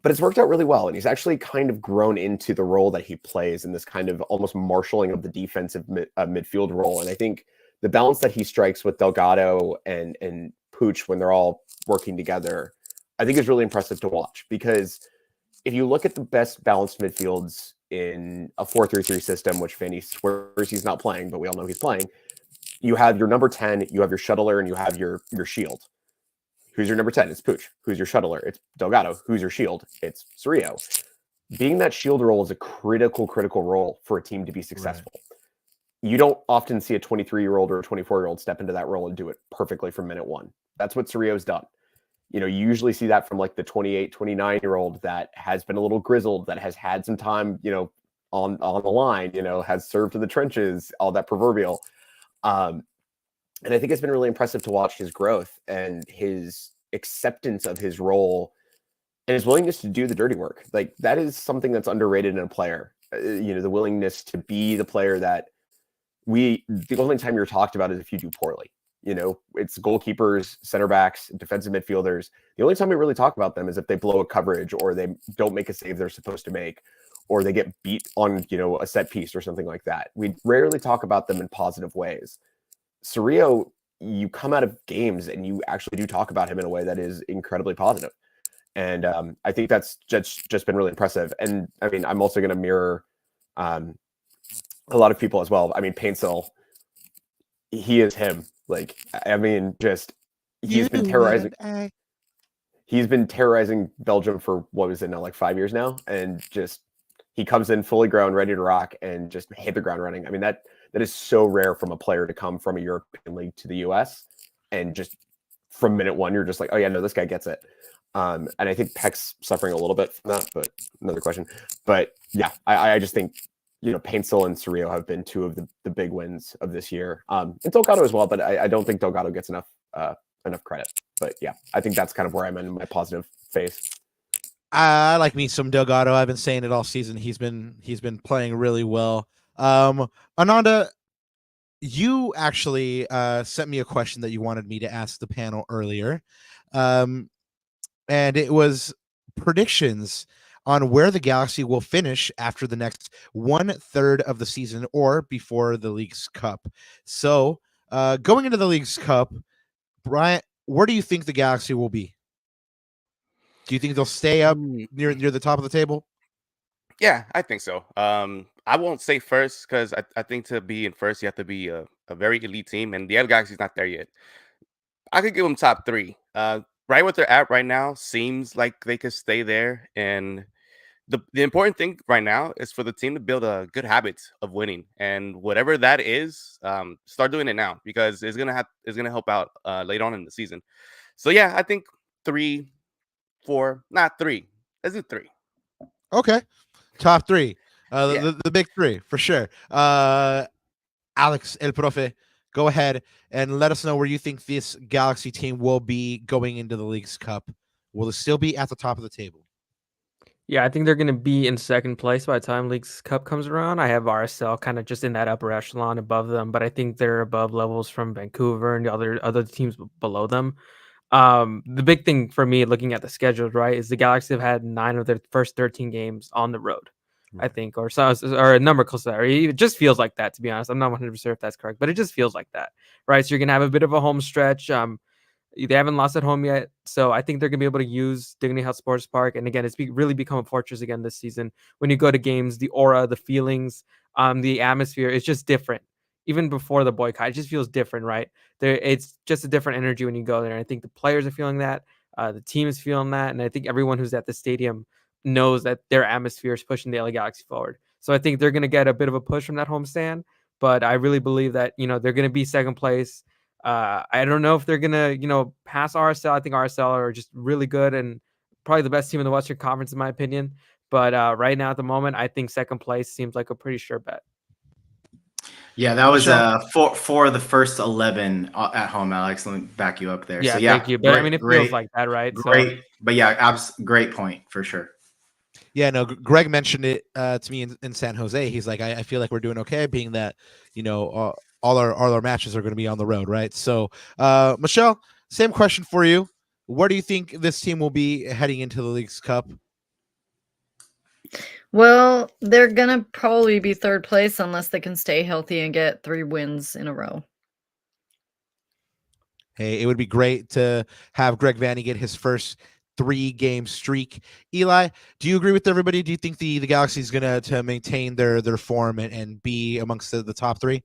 But it's worked out really well, and he's actually kind of grown into the role that he plays in this kind of almost marshalling of the defensive midfield role. And I think the balance that he strikes with Delgado and Puig when they're all working together, I think is really impressive to watch. Because if you look at the best balanced midfields in a 4-3-3 system, which Vanney swears he's not playing, but we all know he's playing, you have your number 10, you have your shuttler, and you have your shield. Who's your number 10? It's Puig. Who's your shuttler? It's Delgado. Who's your shield? It's Cerrillo. Being that shield role is a critical role for a team to be successful. Right. You don't often see a 23-year-old or a 24-year-old step into that role and do it perfectly from minute one. That's what Cerrillo's done. You usually see that from like the 28, 29-year-old that has been a little grizzled, that has had some time, on the line, has served in the trenches, all that proverbial. And I think it's been really impressive to watch his growth and his acceptance of his role and his willingness to do the dirty work. Like, that is something that's underrated in a player. The willingness to be the player that the only time you're talked about is if you do poorly. It's goalkeepers, center backs, defensive midfielders. The only time we really talk about them is if they blow a coverage, or they don't make a save they're supposed to make, or they get beat on, a set piece or something like that. We rarely talk about them in positive ways. Cerrillo, you come out of games and you actually do talk about him in a way that is incredibly positive. And I think that's just been really impressive. And I mean, I'm also going to mirror a lot of people as well. I mean, Paintsel, he is him. Like, I mean, he's been terrorizing. He's been terrorizing Belgium for what was it now, like 5 years now. And he comes in fully grown, ready to rock, and just hit the ground running. I mean, that is so rare from a player to come from a European league to the US. And just from minute one, you're just like, oh yeah, no, this guy gets it. And I think Peck's suffering a little bit from that, but another question. But yeah, I just think, Paintsel and Cerrillo have been two of the big wins of this year. And Delgado as well, but I don't think Delgado gets enough credit. But yeah, I think that's kind of where I'm in my positive phase. I like me some Delgado. I've been saying it all season. He's been playing really well. Ananda, you actually sent me a question that you wanted me to ask the panel earlier, and it was predictions on where the Galaxy will finish after the next 1/3 of the season or before the League's Cup. So, going into the League's Cup, Bryant, where do you think the Galaxy will be? Do you think they'll stay up near the top of the table? Yeah, I think so. I won't say first because I think to be in first, you have to be a very elite team, and the other Galaxy's not there yet. I could give them top 3. Right where they're at right now seems like they could stay there. And the important thing right now is for the team to build a good habit of winning, and whatever that is, start doing it now because it's gonna help out later on in the season. So yeah, I think 3, 4, not 3. Let's do 3. Okay, top 3. Yeah. The big 3 for sure. Alex El Profe, go ahead and let us know where you think this Galaxy team will be going into the League's Cup. Will it still be at the top of the table? Yeah, I think they're going to be in second place by the time League's Cup comes around. I have RSL kind of just in that upper echelon above them, but I think they're above levels from Vancouver and the other teams below them. The big thing for me looking at the schedule, right, is the Galaxy have had 9 of their first 13 games on the road. I think, or a number close to that. Or it just feels like that, to be honest. I'm not 100% sure if that's correct, but it just feels like that, right? So you're gonna have a bit of a home stretch. They haven't lost at home yet, so I think they're gonna be able to use Dignity Health Sports Park. And again, it's really become a fortress again this season. When you go to games, the aura, the feelings, the atmosphere, it's just different. Even before the boycott, it just feels different, right? It's just a different energy when you go there. And I think the players are feeling that, the team is feeling that, and I think everyone who's at the stadium knows that their atmosphere is pushing the LA Galaxy forward. So I think they're going to get a bit of a push from that homestand, but I really believe that, they're going to be second place. I don't know if they're going to, pass RSL. I think RSL are just really good and probably the best team in the Western Conference, in my opinion. But right now at the moment, I think second place seems like a pretty sure bet. Yeah, that was for the first 11 at home, Alex. Let me back you up there. Yeah, so, yeah, thank you. But I mean, it feels like that, right? Great, but yeah, great point for sure. Yeah, no, Greg mentioned it to me in San Jose. He's like, I feel like we're doing okay, being that all our matches are going to be on the road, right? So, Michelle, same question for you. Where do you think this team will be heading into the League's Cup? Well, they're gonna probably be third place unless they can stay healthy and get 3 wins in a row. Hey, it would be great to have Greg Vanney get his first 3-game streak. Eli, do you agree with everybody? Do you think the Galaxy is going to maintain their form and be amongst the top 3?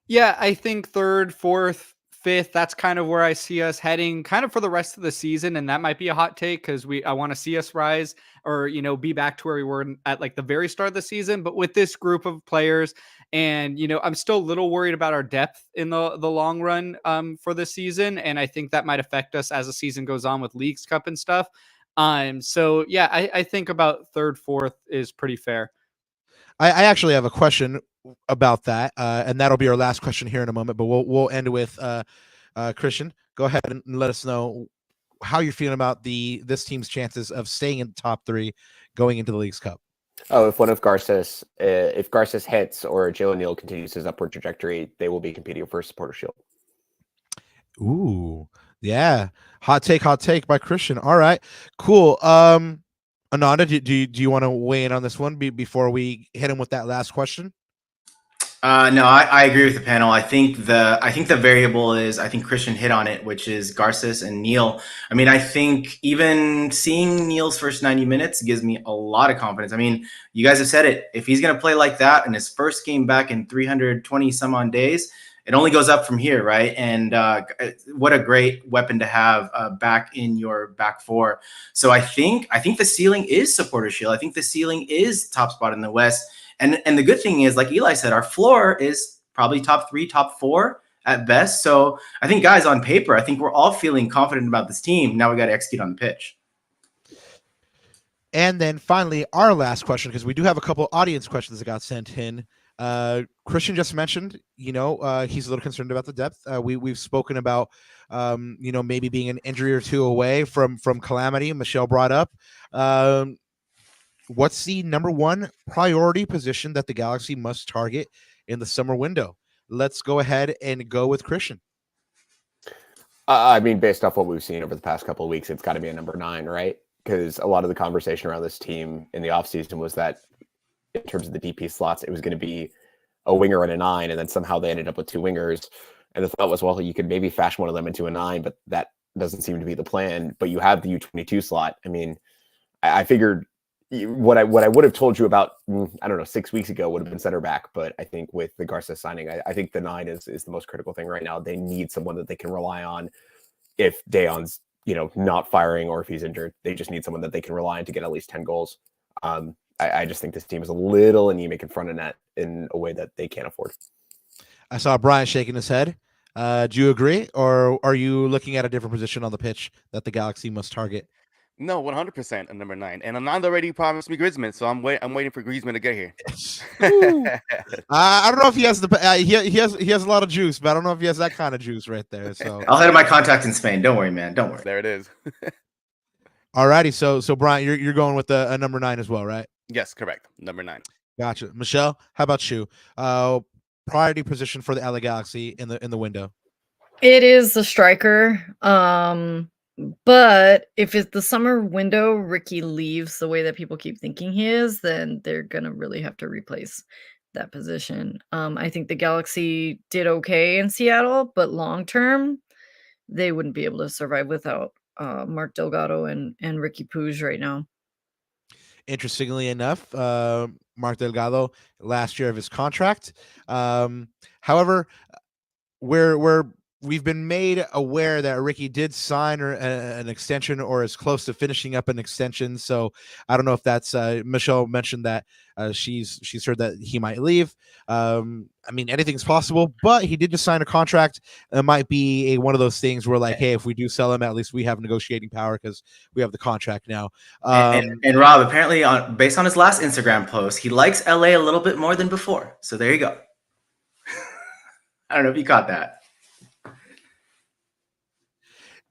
Yeah, I think 3rd, 4th, 5th, that's kind of where I see us heading kind of for the rest of the season. And that might be a hot take because I want to see us rise or, be back to where we were at like the very start of the season. But with this group of players and, I'm still a little worried about our depth in the long run for this season. And I think that might affect us as the season goes on with Leagues Cup and stuff. So yeah, I think about 3rd, 4th is pretty fair. I actually have a question about that, and that'll be our last question here in a moment. But we'll end with Christian. Go ahead and let us know how you're feeling about this team's chances of staying in the top 3 going into the League's Cup. Oh, if Garces hits or Jalen Neal continues his upward trajectory, they will be competing for a Supporter Shield. Ooh, yeah, hot take by Christian. All right, cool. Ananda, do you want to weigh in on this one before we hit him with that last question? No, I agree with the panel. I think the variable is, I think Christian hit on it, which is Garces and Neal. I mean, I think even seeing Neal's first 90 minutes gives me a lot of confidence. I mean, you guys have said it. If he's going to play like that in his first game back in 320 some on days, it only goes up from here, right? And what a great weapon to have back in your back 4. So I think the ceiling is Supporter Shield. I think the ceiling is top spot in the West. And the good thing is, like Eli said, our floor is probably top 3, top 4 at best. So I think, guys, on paper, I think we're all feeling confident about this team. Now we got to execute on the pitch. And then finally, our last question, because we do have a couple audience questions that got sent in. Christian just mentioned, he's a little concerned about the depth. We've spoken about, maybe being an injury or two away from calamity. Michelle brought up. What's the number one priority position that the Galaxy must target in the summer window? Let's go ahead and go with Christian. I mean, based off what we've seen over the past couple of weeks, it's got to be a number 9, right? Because a lot of the conversation around this team in the offseason was that in terms of the DP slots, it was going to be a winger and a 9, and then somehow they ended up with 2 wingers. And the thought was, well, you could maybe fashion one of them into a 9, but that doesn't seem to be the plan. But you have the U22 slot. I mean, I figured what I would have told you about, I don't know, 6 weeks ago would have been center back. But I think with the Garza signing, I think the 9 is the most critical thing right now. They need someone that they can rely on if Dejon's, not firing or if he's injured. They just need someone that they can rely on to get at least 10 goals. I just think this team is a little anemic in front of net in a way that they can't afford. I saw Bryant shaking his head. Do you agree, or are you looking at a different position on the pitch that the Galaxy must target? No, 100% a number 9. And Ananda already promised me Griezmann, so I'm waiting for Griezmann to get here. I don't know if he has he has a lot of juice, but I don't know if he has that kind of juice right there. So I'll head my contact in Spain. Don't worry, man. Don't worry. There it is. Alrighty, so Brian, you're going with a number 9 as well, right? Yes, correct. Number 9. Gotcha. Michelle, how about you? Priority position for the LA Galaxy in the window. It is the striker. But if it's the summer window, Ricky leaves the way that people keep thinking he is, then they're gonna really have to replace that position. I think the Galaxy did okay in Seattle, but long term, they wouldn't be able to survive without Mark Delgado and Ricky Puig right now. Interestingly enough, Mark Delgado last year of his contract. However, we've been made aware that Ricky did sign an extension or is close to finishing up an extension. So I don't know if that's Michelle mentioned that she's heard that he might leave. I mean, anything's possible, but he did just sign a contract. It might be one of those things where, like, hey, if we do sell him, at least we have negotiating power because we have the contract now. And Rob, apparently, based on his last Instagram post, he likes LA a little bit more than before. So there you go. I don't know if you caught that.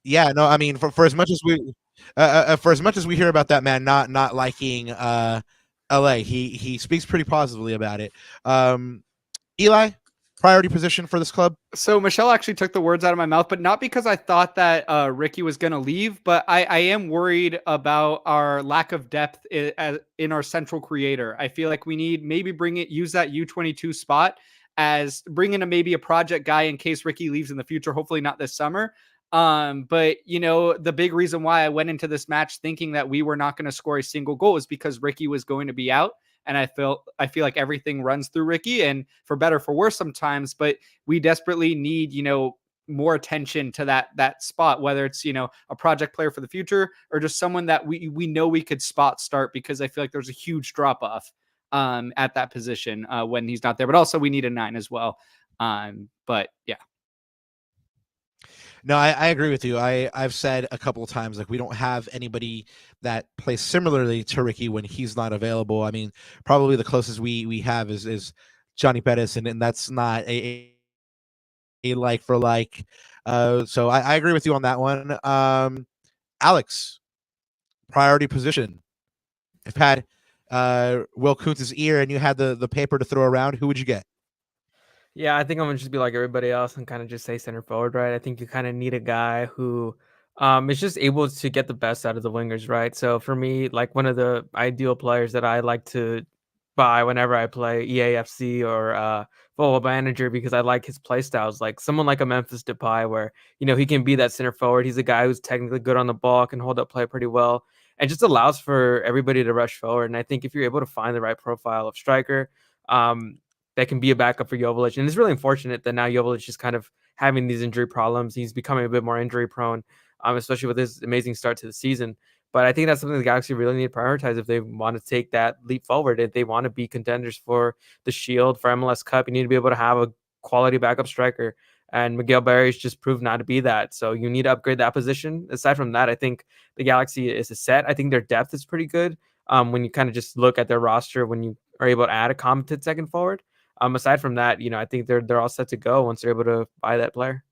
Yeah, no, I mean, for as much as we hear about that man not liking LA, he speaks pretty positively about it. Eli, priority position for this club? So Michelle actually took the words out of my mouth, but not because I thought that Ricky was going to leave, but I am worried about our lack of depth in our central creator. I feel like we need maybe use that U22 spot as bring in maybe a project guy in case Ricky leaves in the future, hopefully not this summer. But the big reason why I went into this match thinking that we were not going to score a single goal is because Ricky was going to be out. And I feel like everything runs through Ricky, and for better, for worse sometimes, but we desperately need, more attention to that spot, whether it's, a project player for the future or just someone that we know we could spot start, because I feel like there's a huge drop off, at that position, when he's not there, but also we need a 9 as well. But yeah. No, I agree with you. I've said a couple of times, like, we don't have anybody that plays similarly to Ricky when he's not available. I mean, probably the closest we have is Johnny Pettis, and that's not a like for like. So I agree with you on that one. Alex, priority position. If had Will Kuntz's ear and you had the paper to throw around, who would you get? Yeah, I think I'm gonna just be like everybody else and kind of just say center forward, right? I think you kind of need a guy who is just able to get the best out of the wingers, right? So for me, like, one of the ideal players that I like to buy whenever I play EAFC or Football Manager, because I like his play styles, like someone like a Memphis Depay, where he can be that center forward. He's a guy who's technically good on the ball, can hold up play pretty well, and just allows for everybody to rush forward. And I think if you're able to find the right profile of striker, that can be a backup for Joveljic. And it's really unfortunate that now Joveljic is kind of having these injury problems. He's becoming a bit more injury prone, especially with his amazing start to the season. But I think that's something the Galaxy really need to prioritize if they want to take that leap forward. If they want to be contenders for the Shield, for MLS Cup, you need to be able to have a quality backup striker. And Miguel Berry's just proved not to be that. So you need to upgrade that position. Aside from that, I think the Galaxy is a set. I think their depth is pretty good when you kind of just look at their roster, when you are able to add a competent second forward. Aside from that, I think they're all set to go once they're able to buy that player.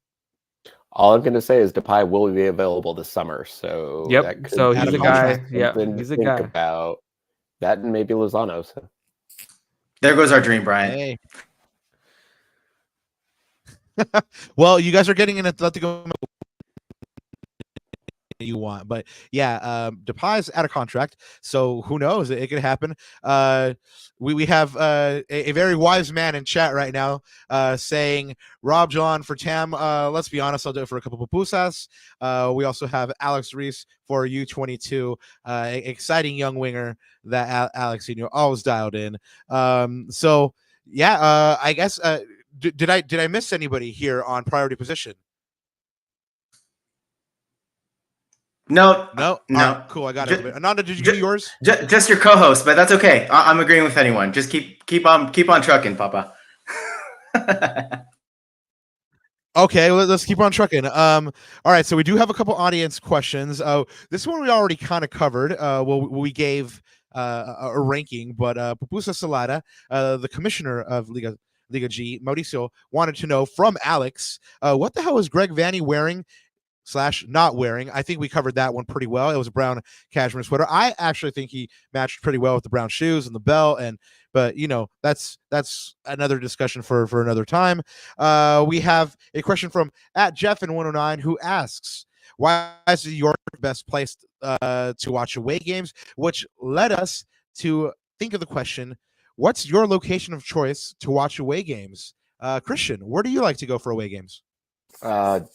All I'm going to say is Depay will be available this summer, so Yep. that could So be he's a guy. Yeah, something he's to a think guy. about. That and maybe Lozano. So. There goes our dream, Bryant. Hey. Well, you guys are getting in Atletico you want, but yeah, Depay's out of contract, so who knows? It could happen. We have a very wise man in chat right now saying Rob John for Tam. Let's be honest, I'll do it for a couple of pupusas. We also have Alex Ruiz for U22, exciting young winger that Alex always dialed in. So yeah, I guess did I miss anybody here on priority position? No. Right, cool. I got it. Ananda, did you do yours? Just your co-host, but that's okay. I'm agreeing with anyone. Just keep on trucking, Papa. Okay, let's keep on trucking. All right, so we do have a couple audience questions. This one we already kind of covered. We gave a ranking, but Pupusa Salada, the commissioner of Liga G, Mauricio, wanted to know from Alex, what the hell is Greg Vanney wearing / not wearing? I think we covered that one pretty well. It was a brown cashmere sweater. I actually think he matched pretty well with the brown shoes and the belt, but that's another discussion for another time. We have a question from @Jeff109 who asks, why is York best place to watch away games? Which led us to think of the question, what's your location of choice to watch away games? Christian, where do you like to go for away games?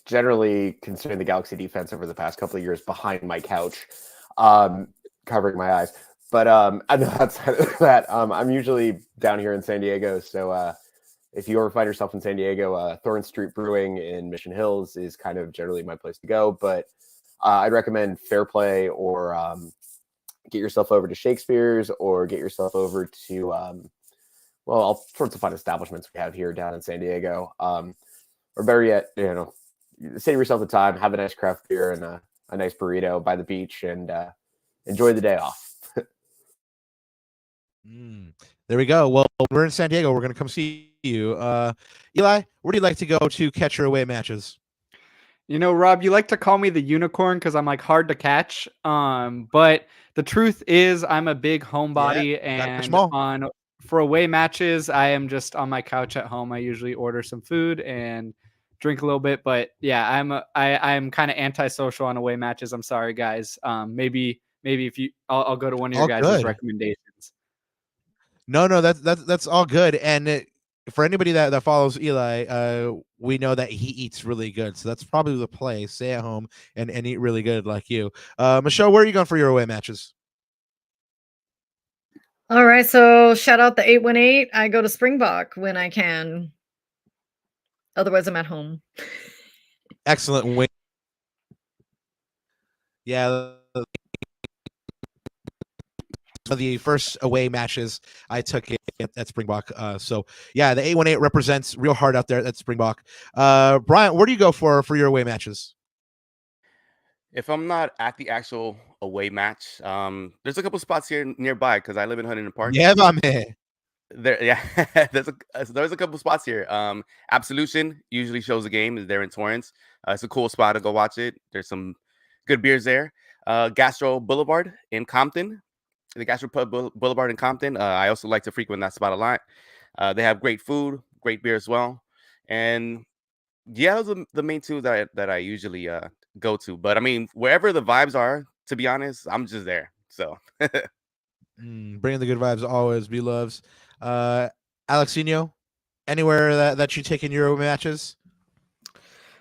Generally, considering the Galaxy defense over the past couple of years, behind my couch, covering my eyes. But I know outside of that, I'm usually down here in San Diego. So if you ever find yourself in San Diego, Thorn Street Brewing in Mission Hills is kind of generally my place to go. But I'd recommend Fair Play, or get yourself over to Shakespeare's, or get yourself over to all sorts of fun establishments we have here down in San Diego. Or better yet, save yourself the time, have a nice craft beer and a nice burrito by the beach, and enjoy the day off. There we go. Well, we're in San Diego. We're going to come see you. Eli, where do you like to go to catch your away matches? Rob, you like to call me the unicorn because I'm like hard to catch. But the truth is I'm a big homebody, and for away matches, I am just on my couch at home. I usually order some food and drink a little bit, but yeah, I'm kind of antisocial on away matches. I'm sorry, guys. Maybe if I'll go to one of your guys' recommendations. No, that's all good. And for anybody that follows Eli, we know that he eats really good, so that's probably the play. Stay at home and eat really good like you. Michelle, where are you going for your away matches? All right, so shout out the 818. I go to Springbok when I can. Otherwise, I'm at home. Excellent win. Yeah. The first away matches I took it at Springbok. So yeah, the 818 represents real hard out there at Springbok. Bryant, where do you go for your away matches? If I'm not at the actual away match, there's a couple spots here nearby because I live in Huntington Park. Yeah, my man. There's a couple spots here. Absolution usually shows a game. They're in Torrance. It's a cool spot to go watch it. There's some good beers there. Gastro Boulevard in Compton. The Gastro Boulevard in Compton. I also like to frequent that spot a lot. They have great food, great beer as well. And yeah, those are the main two that I usually go to. But I mean, wherever the vibes are, to be honest, I'm just there. So bringing the good vibes always. Be loves. Alexinho, anywhere that you take in your matches?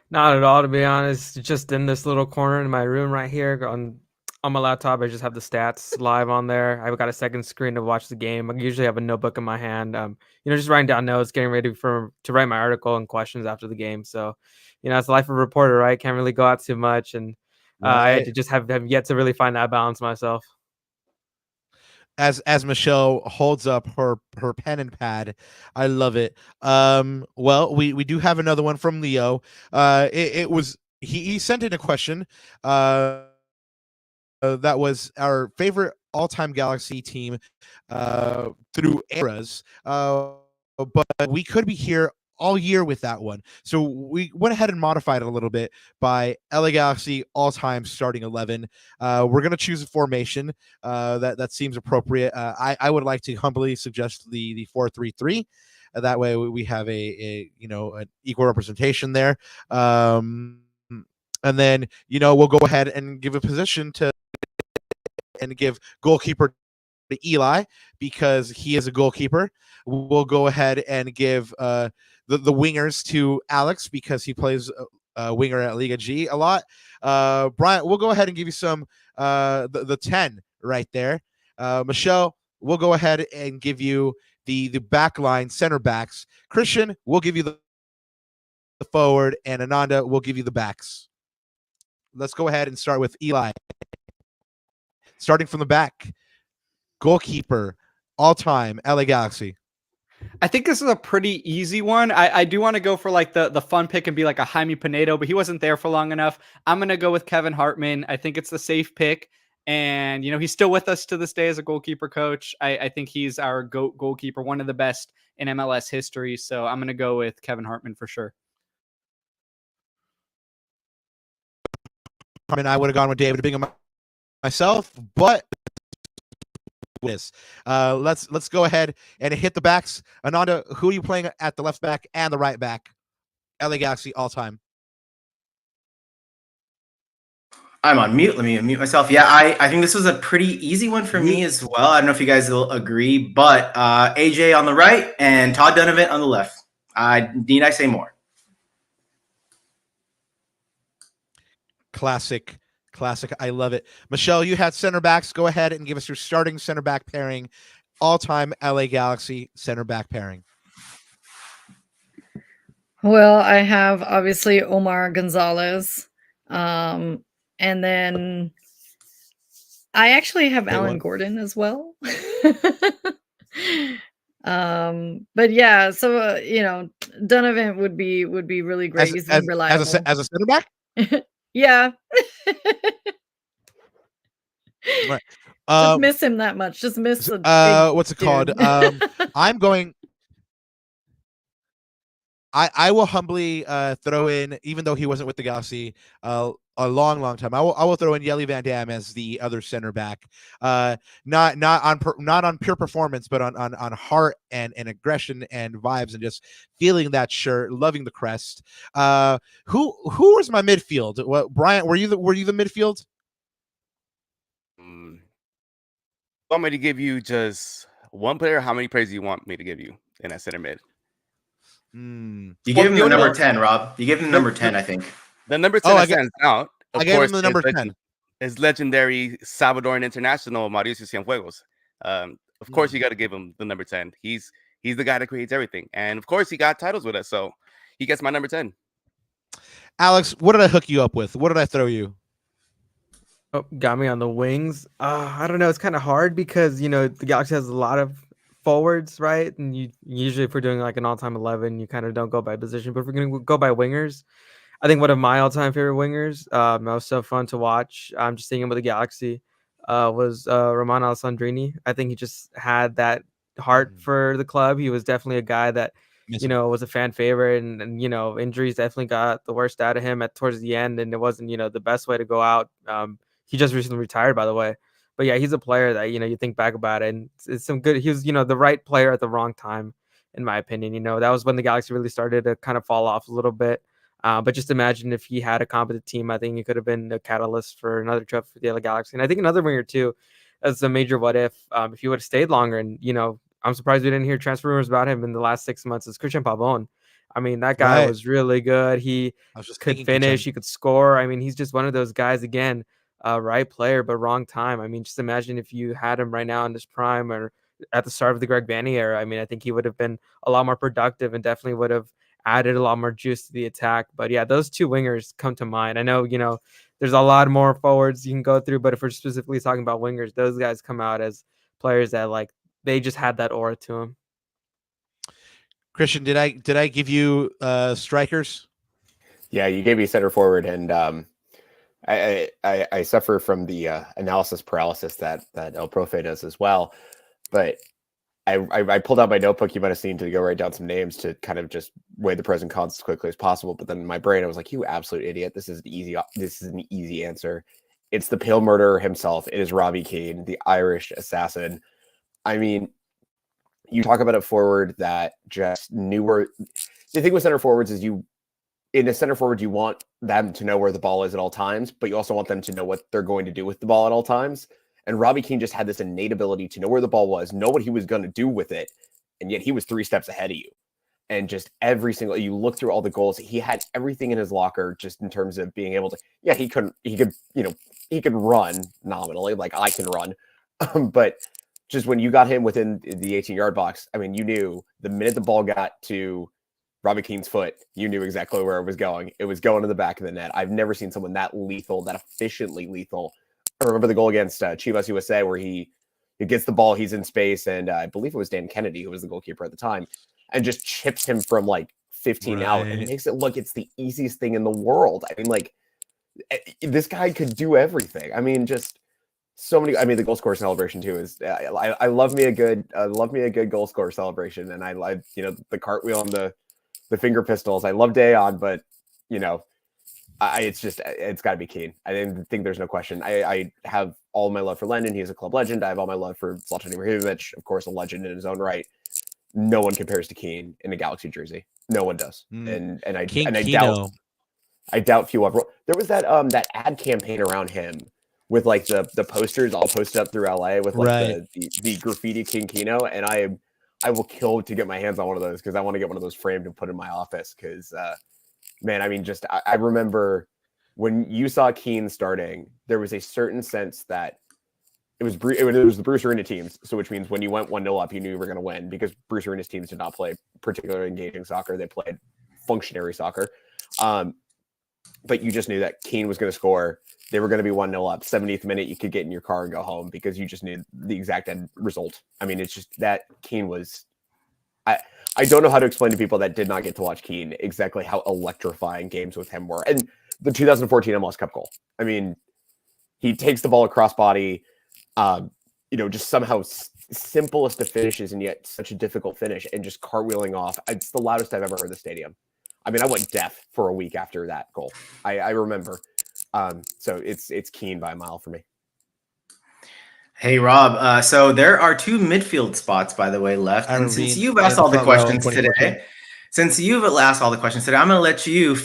Not at all, to be honest. Just in this little corner in my room right here on my laptop. I just have the stats live on there. I've got a second screen to watch the game. I usually have a notebook in my hand. Just writing down notes, getting ready to write my article and questions after the game. So, it's the life of a reporter, right? Can't really go out too much, and I had to just have yet to really find that balance myself. As Michelle holds up her pen and pad, I love it. Well, we do have another one from Leo. It was he sent in a question. That was our favorite all-time Galaxy team through eras. but we could be here all year with that one. So we went ahead and modified it a little bit by LA Galaxy all-time starting 11. We're going to choose a formation that seems appropriate. I would like to humbly suggest the 4-3-3. That way we have an equal representation there. And then, we'll go ahead and give a position and give goalkeeper to Eli because he is a goalkeeper. We'll go ahead and give the wingers to Alex because he plays winger at Liga G a lot. Bryant, we'll go ahead and give you some the 10 right there. Michelle, we'll go ahead and give you the back line center backs. Christian, we'll give you the forward, and Ananda will give you the backs. Let's go ahead and start with Eli. Starting from the back, goalkeeper, all-time LA Galaxy. I think this is a pretty easy one. I do want to go for like the fun pick and be like a Jaime Pinedo, but he wasn't there for long enough. I'm going to go with Kevin Hartman. I think it's the safe pick. And, he's still with us to this day as a goalkeeper coach. I think he's our GOAT goalkeeper, one of the best in MLS history. So I'm going to go with Kevin Hartman for sure. I would have gone with David Bingham myself, but this. Let's go ahead and hit the backs. Ananda, who are you playing at the left back and the right back? LA Galaxy all time. I'm on mute. Let me unmute myself. Yeah, I think this was a pretty easy one for me as well. I don't know if you guys will agree, but AJ on the right and Todd Donovan on the left. Need I say more? Classic. I love it. Michelle, you had center backs. Go ahead and give us your starting center back pairing, all-time LA Galaxy center back pairing. Well, I have obviously Omar Gonzalez. And then I actually have Alan Gordon as well. But yeah, so Donovan would be really great. He's reliable. As a center back? Yeah. Right. Just miss him that much. Just miss the what's it called? I'm going. I will humbly throw in, even though he wasn't with the Galaxy a long time. I will throw in Jelle Van Dam as the other center back. Not on pure performance, but on heart and aggression and vibes and just feeling that shirt, loving the crest. Who was my midfield? What, Bryant? Were you the midfield? Want me to give you just one player? How many players do you want me to give you in that center mid? You gave him the number 10, Rob. You gave him the number 10, I think. The number 10 stands out. I gave him the number 10. Is legendary Salvadoran international Mauricio Cienfuegos. Of course, you got to give him the number 10. He's the guy that creates everything. And of course, he got titles with us. So he gets my number 10. Alex, what did I hook you up with? What did I throw you? Oh, got me on the wings. I don't know. It's kind of hard because, the Galaxy has a lot of forwards, right? And you usually, if we're doing like an all-time 11, you kind of don't go by position. But if we're going to go by wingers, I think one of my all-time favorite wingers, that was so fun to watch. I'm just thinking about the Galaxy, was Roman Alessandrini. I think he just had that heart for the club. He was definitely a guy that, was a fan favorite, and injuries definitely got the worst out of him towards the end, and it wasn't, the best way to go out. He just recently retired, by the way. But yeah, he's a player that, you think back about it, and it's some good. He was, the right player at the wrong time, in my opinion. That was when the Galaxy really started to kind of fall off a little bit. But just imagine if he had a competent team, I think he could have been a catalyst for another trophy for the LA Galaxy. And I think another winger too, as a major what if he would have stayed longer. And, I'm surprised we didn't hear transfer rumors about him in the last 6 months, is Christian Pavón. I mean, that guy was really good. He could finish, he could score. I mean, he's just one of those guys, again, right player, but wrong time. I mean, just imagine if you had him right now in his prime or at the start of the Greg Vanney era. I mean, I think he would have been a lot more productive and definitely would have added a lot more juice to the attack. But yeah, those two wingers come to mind. I know, there's a lot more forwards you can go through, but if we're specifically talking about wingers, those guys come out as players that they just had that aura to them. Christian, did I give you strikers? Yeah, you gave me center forward, and I suffer from the analysis paralysis that El Profe does as well. But I pulled out my notebook, you might have seen, to go write down some names to kind of just weigh the pros and cons as quickly as possible. But then in my brain, I was like, you absolute idiot. This is an easy answer. It's the Pale Murderer himself. It is Robbie Keane, the Irish assassin. I mean, you talk about a forward that just knew where. The thing with center forwards is in a center forward, you want them to know where the ball is at all times, but you also want them to know what they're going to do with the ball at all times. And Robbie Keane just had this innate ability to know where the ball was, know what he was going to do with it, and yet he was 3 steps ahead of you. And just you look through all the goals, he had everything in his locker, just in terms of being able to. Yeah, he could run nominally, like I can run, but just when you got him within the 18-yard box, I mean, you knew the minute the ball got to Robbie Keane's foot, you knew exactly where it was going. It was going to the back of the net. I've never seen someone that lethal, that efficiently lethal. I remember the goal against Chivas USA where he gets the ball, he's in space, and I believe it was Dan Kennedy who was the goalkeeper at the time, and just chips him from like 15 out, and makes it look it's the easiest thing in the world. I mean, like, this guy could do everything. I mean, just so many. I mean, the goal scorer celebration too is. I love me a good goal scorer celebration, and I like the cartwheel and the finger pistols. I love Dayon, but it's got to be Keane. I didn't think there's no question. I have all my love for Lennon. He's a club legend. I have all my love for Zlatan Ibrahimovic, of course, a legend in his own right. No one compares to Keane in a Galaxy jersey. No one does. And I doubt few ever. There was that ad campaign around him with like the posters all posted up through LA with like the graffiti King Kino, and I will kill to get my hands on one of those because I want to get one of those framed and put in my office because man, I mean, just I remember when you saw Keane starting, there was a certain sense that it was the Bruce Arena teams. So which means when you went 1-0 up, you knew you were going to win because Bruce Arena's teams did not play particularly engaging soccer. They played functionary soccer. But you just knew that Keane was going to score. They were going to be 1-0 up. 70th minute, you could get in your car and go home because you just knew the exact end result. I mean, it's just that Keane was... I don't know how to explain to people that did not get to watch Keane exactly how electrifying games with him were. And the 2014 MLS Cup goal. I mean, he takes the ball across body, just somehow simplest of finishes and yet such a difficult finish and just cartwheeling off. It's the loudest I've ever heard the stadium. I mean, I went deaf for a week after that goal. I remember. So it's Keane by a mile for me. Hey, Rob. So there are 2 midfield spots, by the way, left. And since you've asked all the questions today, I'm going to let you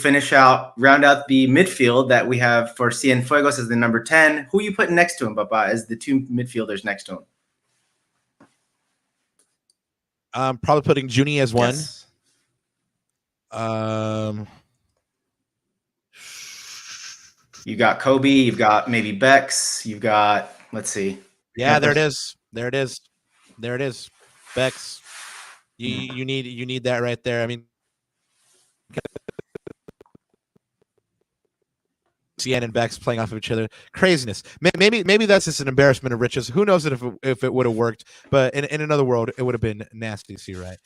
round out the midfield that we have for Cienfuegos as the number 10. Who you put next to him, Papa, as the 2 midfielders next to him? I'm probably putting Junie as one. Yes. You got Kobe, you've got maybe Bex, you've got, let's see. Yeah, there it is. Bex. You need that right there. I mean, Cien and Bex playing off of each other. Craziness. Maybe that's just an embarrassment of riches. Who knows if it would have worked, but in another world, it would have been nasty to see, right?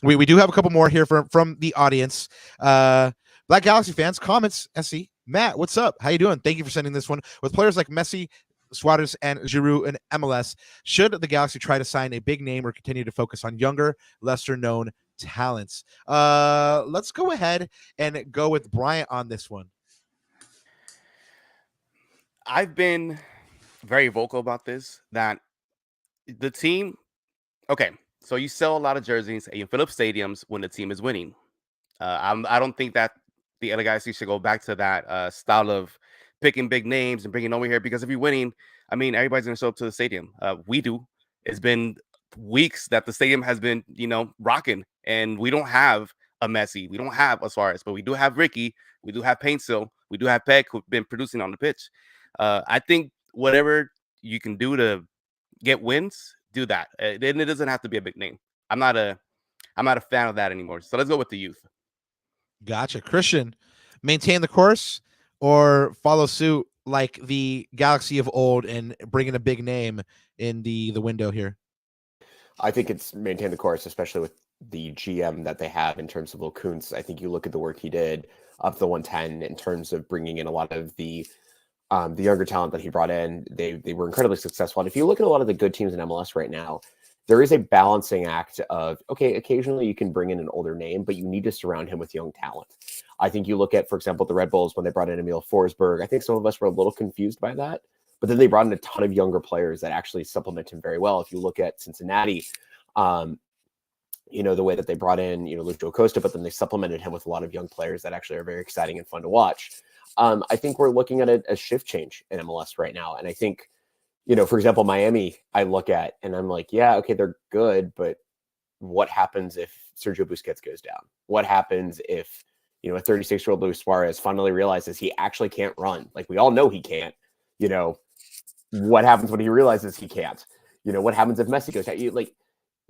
We do have a couple more here from the audience. Black Galaxy fans, comments, SC. Matt, what's up? How you doing? Thank you for sending this one. With players like Messi, Suarez, and Giroud in MLS, should the Galaxy try to sign a big name or continue to focus on younger, lesser-known talents? Let's go ahead and go with Bryant on this one. I've been very vocal about this, that the team, okay, so you sell a lot of jerseys and you fill up stadiums when the team is winning. I don't think that the other guys should go back to that style of picking big names and bringing over here, because if you're winning, I mean, everybody's going to show up to the stadium. We do. It's been weeks that the stadium has been, rocking, and we don't have a Messi. We don't have a Suarez, but we do have Ricky. We do have Paintsill. We do have Peck, who've been producing on the pitch. I think whatever you can do to get wins, do that. And it doesn't have to be a big name. I'm not a fan of that anymore. So let's go with the youth. Gotcha. Christian, maintain the course or follow suit like the Galaxy of old and bring in a big name in the window here? I think it's maintain the course, especially with the GM that they have in terms of Lil Kuntz. I think you look at the work he did up to the 110 in terms of bringing in a lot of the younger talent that he brought in. They were incredibly successful. And if you look at a lot of the good teams in MLS right now, there is a balancing act of, okay, occasionally you can bring in an older name, but you need to surround him with young talent. I think you look at, for example, the Red Bulls when they brought in Emil Forsberg. I think some of us were a little confused by that, but then they brought in a ton of younger players that actually supplement him very well. If you look at Cincinnati, the way that they brought in, Lucho Acosta, but then they supplemented him with a lot of young players that actually are very exciting and fun to watch. I think we're looking at a shift change in MLS right now. And I think, for example, Miami, I look at and I'm like, yeah, okay, they're good, but what happens if Sergio Busquets goes down? What happens if, a 36-year-old Luis Suarez finally realizes he actually can't run? Like, we all know he can't. What happens when he realizes he can't? What happens if Messi goes down?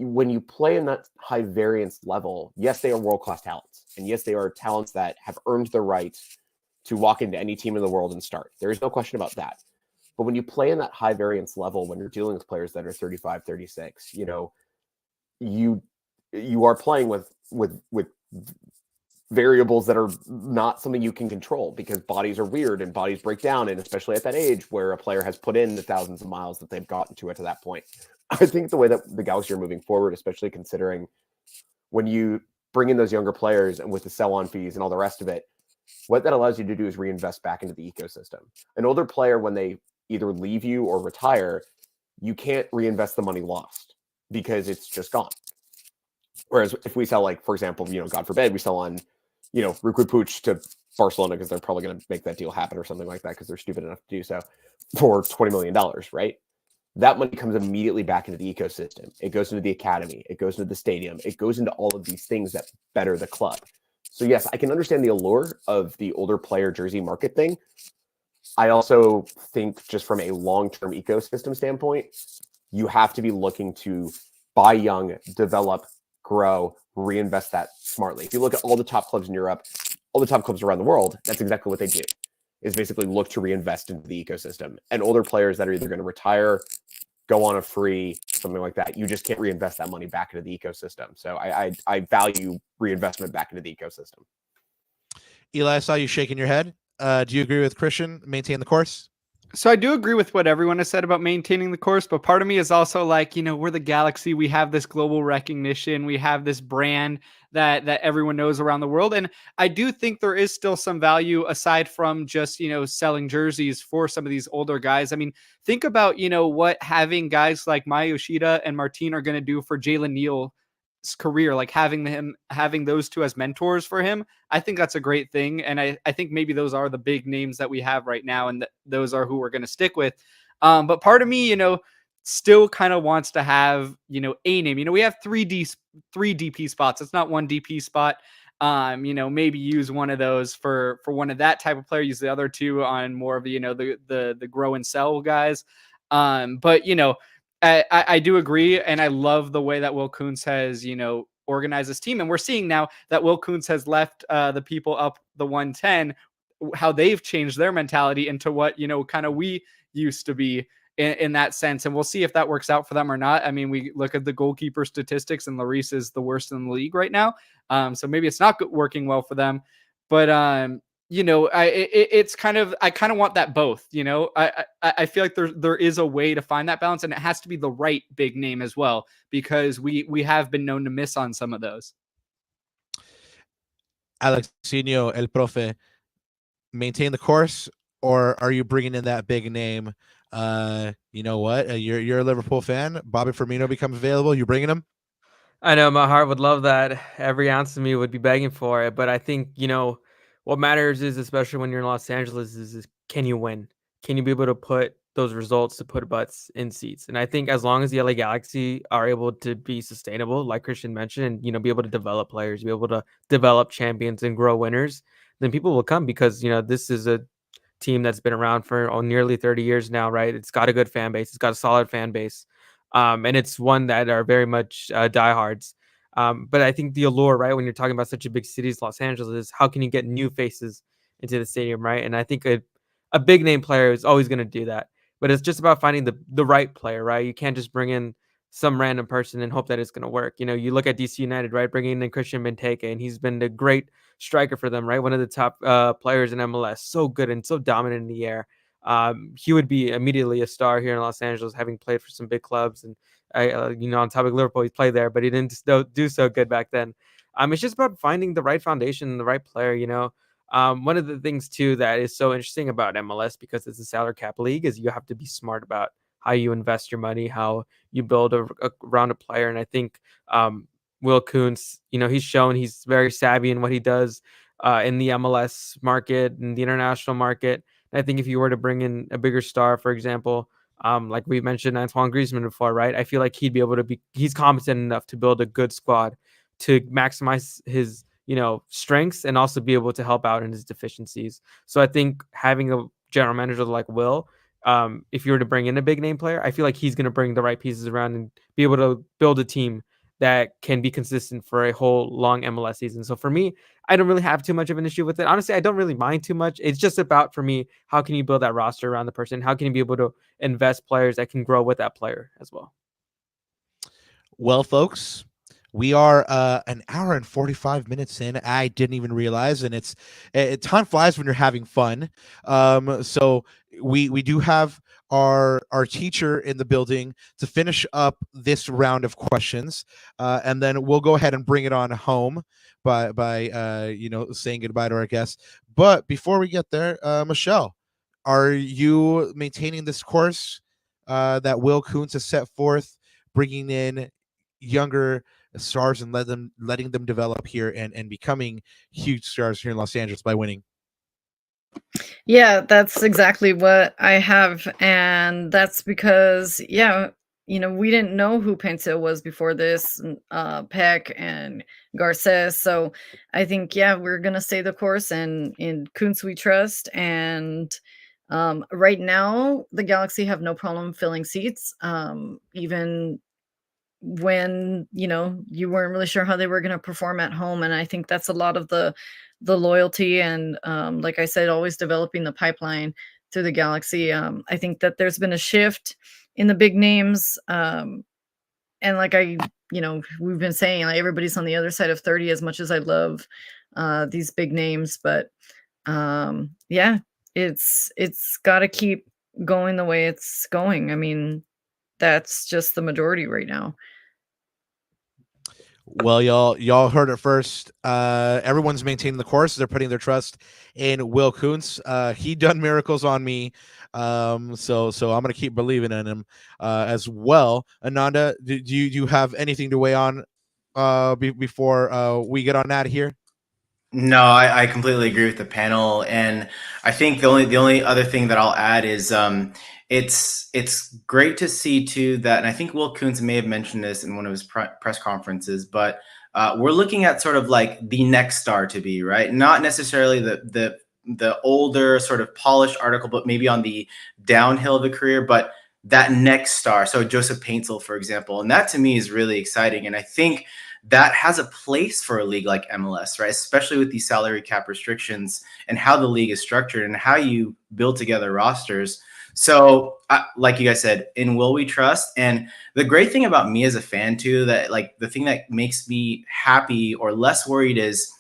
When you play in that high variance level, yes, they are world-class talents. And yes, they are talents that have earned the right to walk into any team in the world and start. There is no question about that. But when you play in that high variance level, when you're dealing with players that are 35, 36, you are playing with variables that are not something you can control, because bodies are weird and bodies break down. And especially at that age where a player has put in the thousands of miles that they've gotten to that point. I think the way that the Galaxy are moving forward, especially considering when you bring in those younger players and with the sell-on fees and all the rest of it, what that allows you to do is reinvest back into the ecosystem. An older player, when they either leave you or retire, you can't reinvest the money lost because it's just gone. Whereas if we sell, like, for example, God forbid, we sell on, Ruku Puch to Barcelona, because they're probably going to make that deal happen or something like that because they're stupid enough to do so, for $20 million, right? That money comes immediately back into the ecosystem. It goes into the academy. It goes into the stadium. It goes into all of these things that better the club. So yes, I can understand the allure of the older player jersey market thing. I also think, just from a long-term ecosystem standpoint, you have to be looking to buy young, develop, grow, reinvest that smartly. If you look at all the top clubs in Europe, all the top clubs around the world, that's exactly what they do, is basically look to reinvest into the ecosystem. And older players that are either going to retire, go on a free, something like that, you just can't reinvest that money back into the ecosystem. So I value reinvestment back into the ecosystem. Eli, I saw you shaking your head. Do you agree with Christian? Maintain the course? So I do agree with what everyone has said about maintaining the course, but part of me is also like, we're the Galaxy. We have this global recognition. We have this brand that everyone knows around the world. And I do think there is still some value aside from just, selling jerseys for some of these older guys. I mean, think about, what having guys like Maya Yoshida and Martin are going to do for Jalen Neal's career, like having those two as mentors for him. I think that's a great thing. And I think maybe those are the big names that we have right now, and those are who we're going to stick with. But part of me, still kind of wants to have, a name. We have three DP spots. It's not one DP spot. Maybe use one of those for one of that type of player, use the other two on more of the, the grow and sell guys. But I do agree, and I love the way that Will Kuntz has, organized this team. And we're seeing now that Will Kuntz has left the people up the 110, how they've changed their mentality into what, kind of we used to be in that sense. And we'll see if that works out for them or not. I mean, we look at the goalkeeper statistics, and Ruiz is the worst in the league right now. So maybe it's not working well for them. But it's kind of, I kind of want that both. I feel like there is a way to find that balance, and it has to be the right big name as well, because we have been known to miss on some of those. Alexinho, El Profe, maintain the course, or are you bringing in that big name? You know what? You're a Liverpool fan. Bobby Firmino becomes available. You bringing him? I know my heart would love that. Every ounce of me would be begging for it. But I think, what matters is, especially when you're in Los Angeles, is can you win? Can you be able to put those results to put butts in seats? And I think as long as the LA Galaxy are able to be sustainable, like Christian mentioned, and, be able to develop players, be able to develop champions and grow winners, then people will come, because, this is a team that's been around for nearly 30 years now, right? It's got a good fan base. It's got a solid fan base. And it's one that are very much diehards. But I think the allure, right, when you're talking about such a big city as Los Angeles, is how can you get new faces into the stadium, right? And I think a big name player is always going to do that. But it's just about finding the right player, right? You can't just bring in some random person and hope that it's going to work. You look at DC United, right, bringing in Christian Benteke, and he's been a great striker for them, right? One of the top players in MLS, so good and so dominant in the air. he would be immediately a star here in Los Angeles, having played for some big clubs. And on top of Liverpool, he played there, but he didn't do so good back then. It's just about finding the right foundation and the right player. One of the things too that is so interesting about MLS, because it's a salary cap league, is you have to be smart about how you invest your money, how you build around a player. And I think Will Kuntz, he's shown he's very savvy in what he does in the MLS market and the international market. And I think if you were to bring in a bigger star, for example, like we mentioned Antoine Griezmann before, right? I feel like he's competent enough to build a good squad to maximize his strengths and also be able to help out in his deficiencies. So I think having a general manager like Will, if you were to bring in a big name player, I feel like he's going to bring the right pieces around and be able to build a team that can be consistent for a whole long MLS season. So for me, I don't really have too much of an issue with it. Honestly, I don't really mind too much. It's just about, for me, how can you build that roster around the person? How can you be able to invest players that can grow with that player as well? Well, folks, we are an hour and 45 minutes in. I didn't even realize, and time flies when you're having fun. So we do have our teacher in the building to finish up this round of questions, and then we'll go ahead and bring it on home by saying goodbye to our guests. But before we get there, Michelle, are you maintaining this course that Will Kuntz has set forth, bringing in younger stars and letting them develop here and becoming huge stars here in Los Angeles by winning? Yeah, that's exactly what I have. And that's because, we didn't know who Pencil was before this, Peck and Garces. So I think, we're going to stay the course, and in Kuntz we trust. And right now, the Galaxy have no problem filling seats, even when you weren't really sure how they were going to perform at home. And I think that's a lot of the loyalty and like I said, always developing the pipeline through the Galaxy. I think that there's been a shift in the big names, and like we've been saying, like, everybody's on the other side of 30, as much as I love these big names. But it's got to keep going the way it's going. I mean, that's just the majority right now. Well, y'all heard it first. Everyone's maintaining the course. They're putting their trust in Will Kuntz. He done miracles on me. So I'm gonna keep believing in him as well. Ananda, do you have anything to weigh on before we get on out of here? No, I completely agree with the panel, and I think the only other thing that I'll add is it's great to see too that, and I think Will Kuntz may have mentioned this in one of his press conferences, but we're looking at sort of like the next star to be, right? Not necessarily the older sort of polished article, but maybe on the downhill of the career, but that next star. So Joseph Paintsel, for example, and that to me is really exciting, and I think that has a place for a league like MLS, right? Especially with these salary cap restrictions and how the league is structured and how you build together rosters. So like you guys said, in Will we trust? And the great thing about me as a fan too, that like the thing that makes me happy or less worried is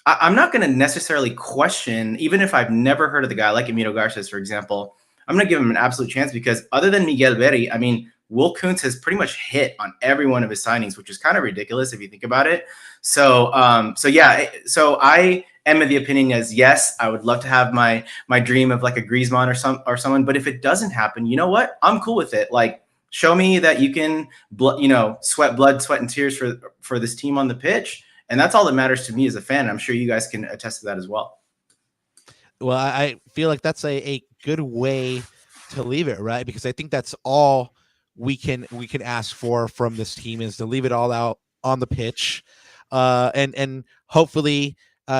I'm not going to necessarily question, even if I've never heard of the guy like Emilio Garces, for example, I'm going to give him an absolute chance, because other than Miguel Berry, I mean, Will Kuntz has pretty much hit on every one of his signings, which is kind of ridiculous if you think about it. So I am of the opinion as, yes, I would love to have my dream of like a Griezmann or someone, but if it doesn't happen, you know what? I'm cool with it. Like, show me that you can, sweat blood, sweat and tears for this team on the pitch, and that's all that matters to me as a fan. I'm sure you guys can attest to that as well. Well, I feel like that's a good way to leave it, right? Because I think that's all we can ask for from this team, is to leave it all out on the pitch, and hopefully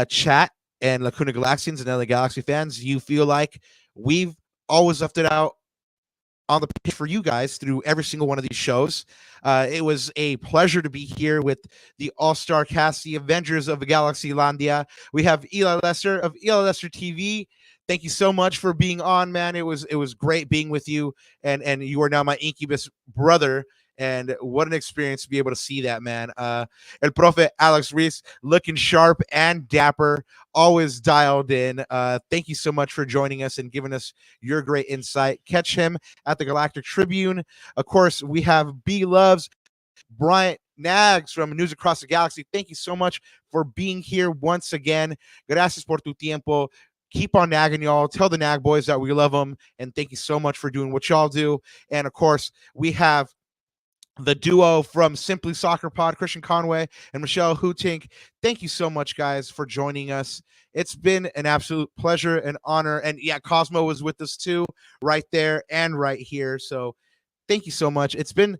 chat and La Cuna Galaxians and other Galaxy fans, you feel like we've always left it out on the pitch for you guys through every single one of these shows. It was a pleasure to be here with the all-star cast, the Avengers of Galaxylandia. We have Eli Lesser of EliLesserTV. Thank you so much for being on, man. It was great being with you, and you are now my incubus brother And what an experience to be able to see that, man. El Profe Alex Ruiz looking sharp and dapper, always dialed in. Thank you so much for joining us and giving us your great insight. Catch him at the Galactic Tribune. Of course, we have B Loves, Bryant Nags from News Across the Galaxy. Thank you so much for being here once again. Gracias por tu tiempo. Keep on nagging, y'all. Tell the Nag boys that we love them. And thank you so much for doing what y'all do. And of course, we have the duo from Simply Soccer Pod, Christian Conway and Michelle Huitink. Thank you so much, guys, for joining us. It's been an absolute pleasure and honor. And yeah, Cosmo was with us too, right there and right here. So thank you so much. It's been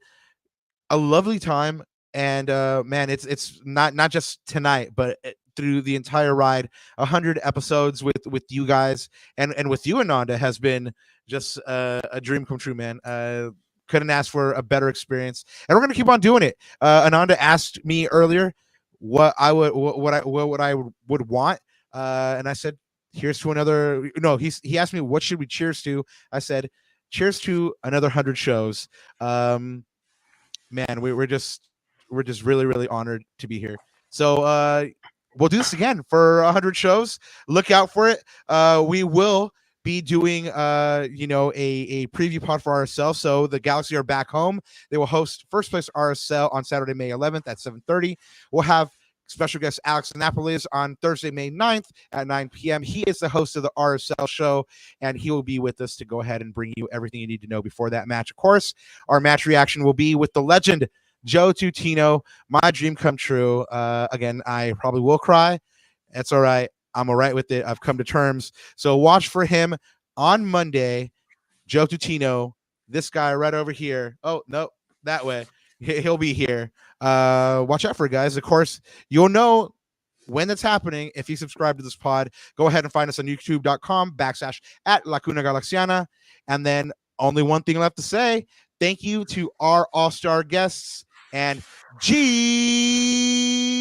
a lovely time. And man, it's not just tonight, but through the entire ride, 100 episodes with you guys and with you, Ananda, has been just a dream come true, man. Couldn't ask for a better experience, and we're gonna keep on doing it. Ananda asked me earlier what I would want, and I said, "Here's to another." No, he asked me what should we cheers to. I said, "Cheers to another 100 shows." Man, we're just really, really honored to be here. So we'll do this again for 100 shows. Look out for it. We will be doing a preview pod for RSL. So the Galaxy are back home. They will host First Place RSL on Saturday, May 11th at 7:30. We'll have special guest Alex Annapolis on Thursday, May 9th at 9 p.m. He is the host of the RSL show, and he will be with us to go ahead and bring you everything you need to know before that match. Of course, our match reaction will be with the legend Joe Tutino. My dream come true. Again, I probably will cry. That's all right. I'm all right with it. I've come to terms. So watch for him on Monday. Joe Tutino, this guy right over here. Oh, no, that way. He'll be here. Watch out for it, guys. Of course, you'll know when it's happening if you subscribe to this pod. Go ahead and find us on youtube.com/@La Cuna Galaxiana. And then only one thing left to say. Thank you to our all-star guests and G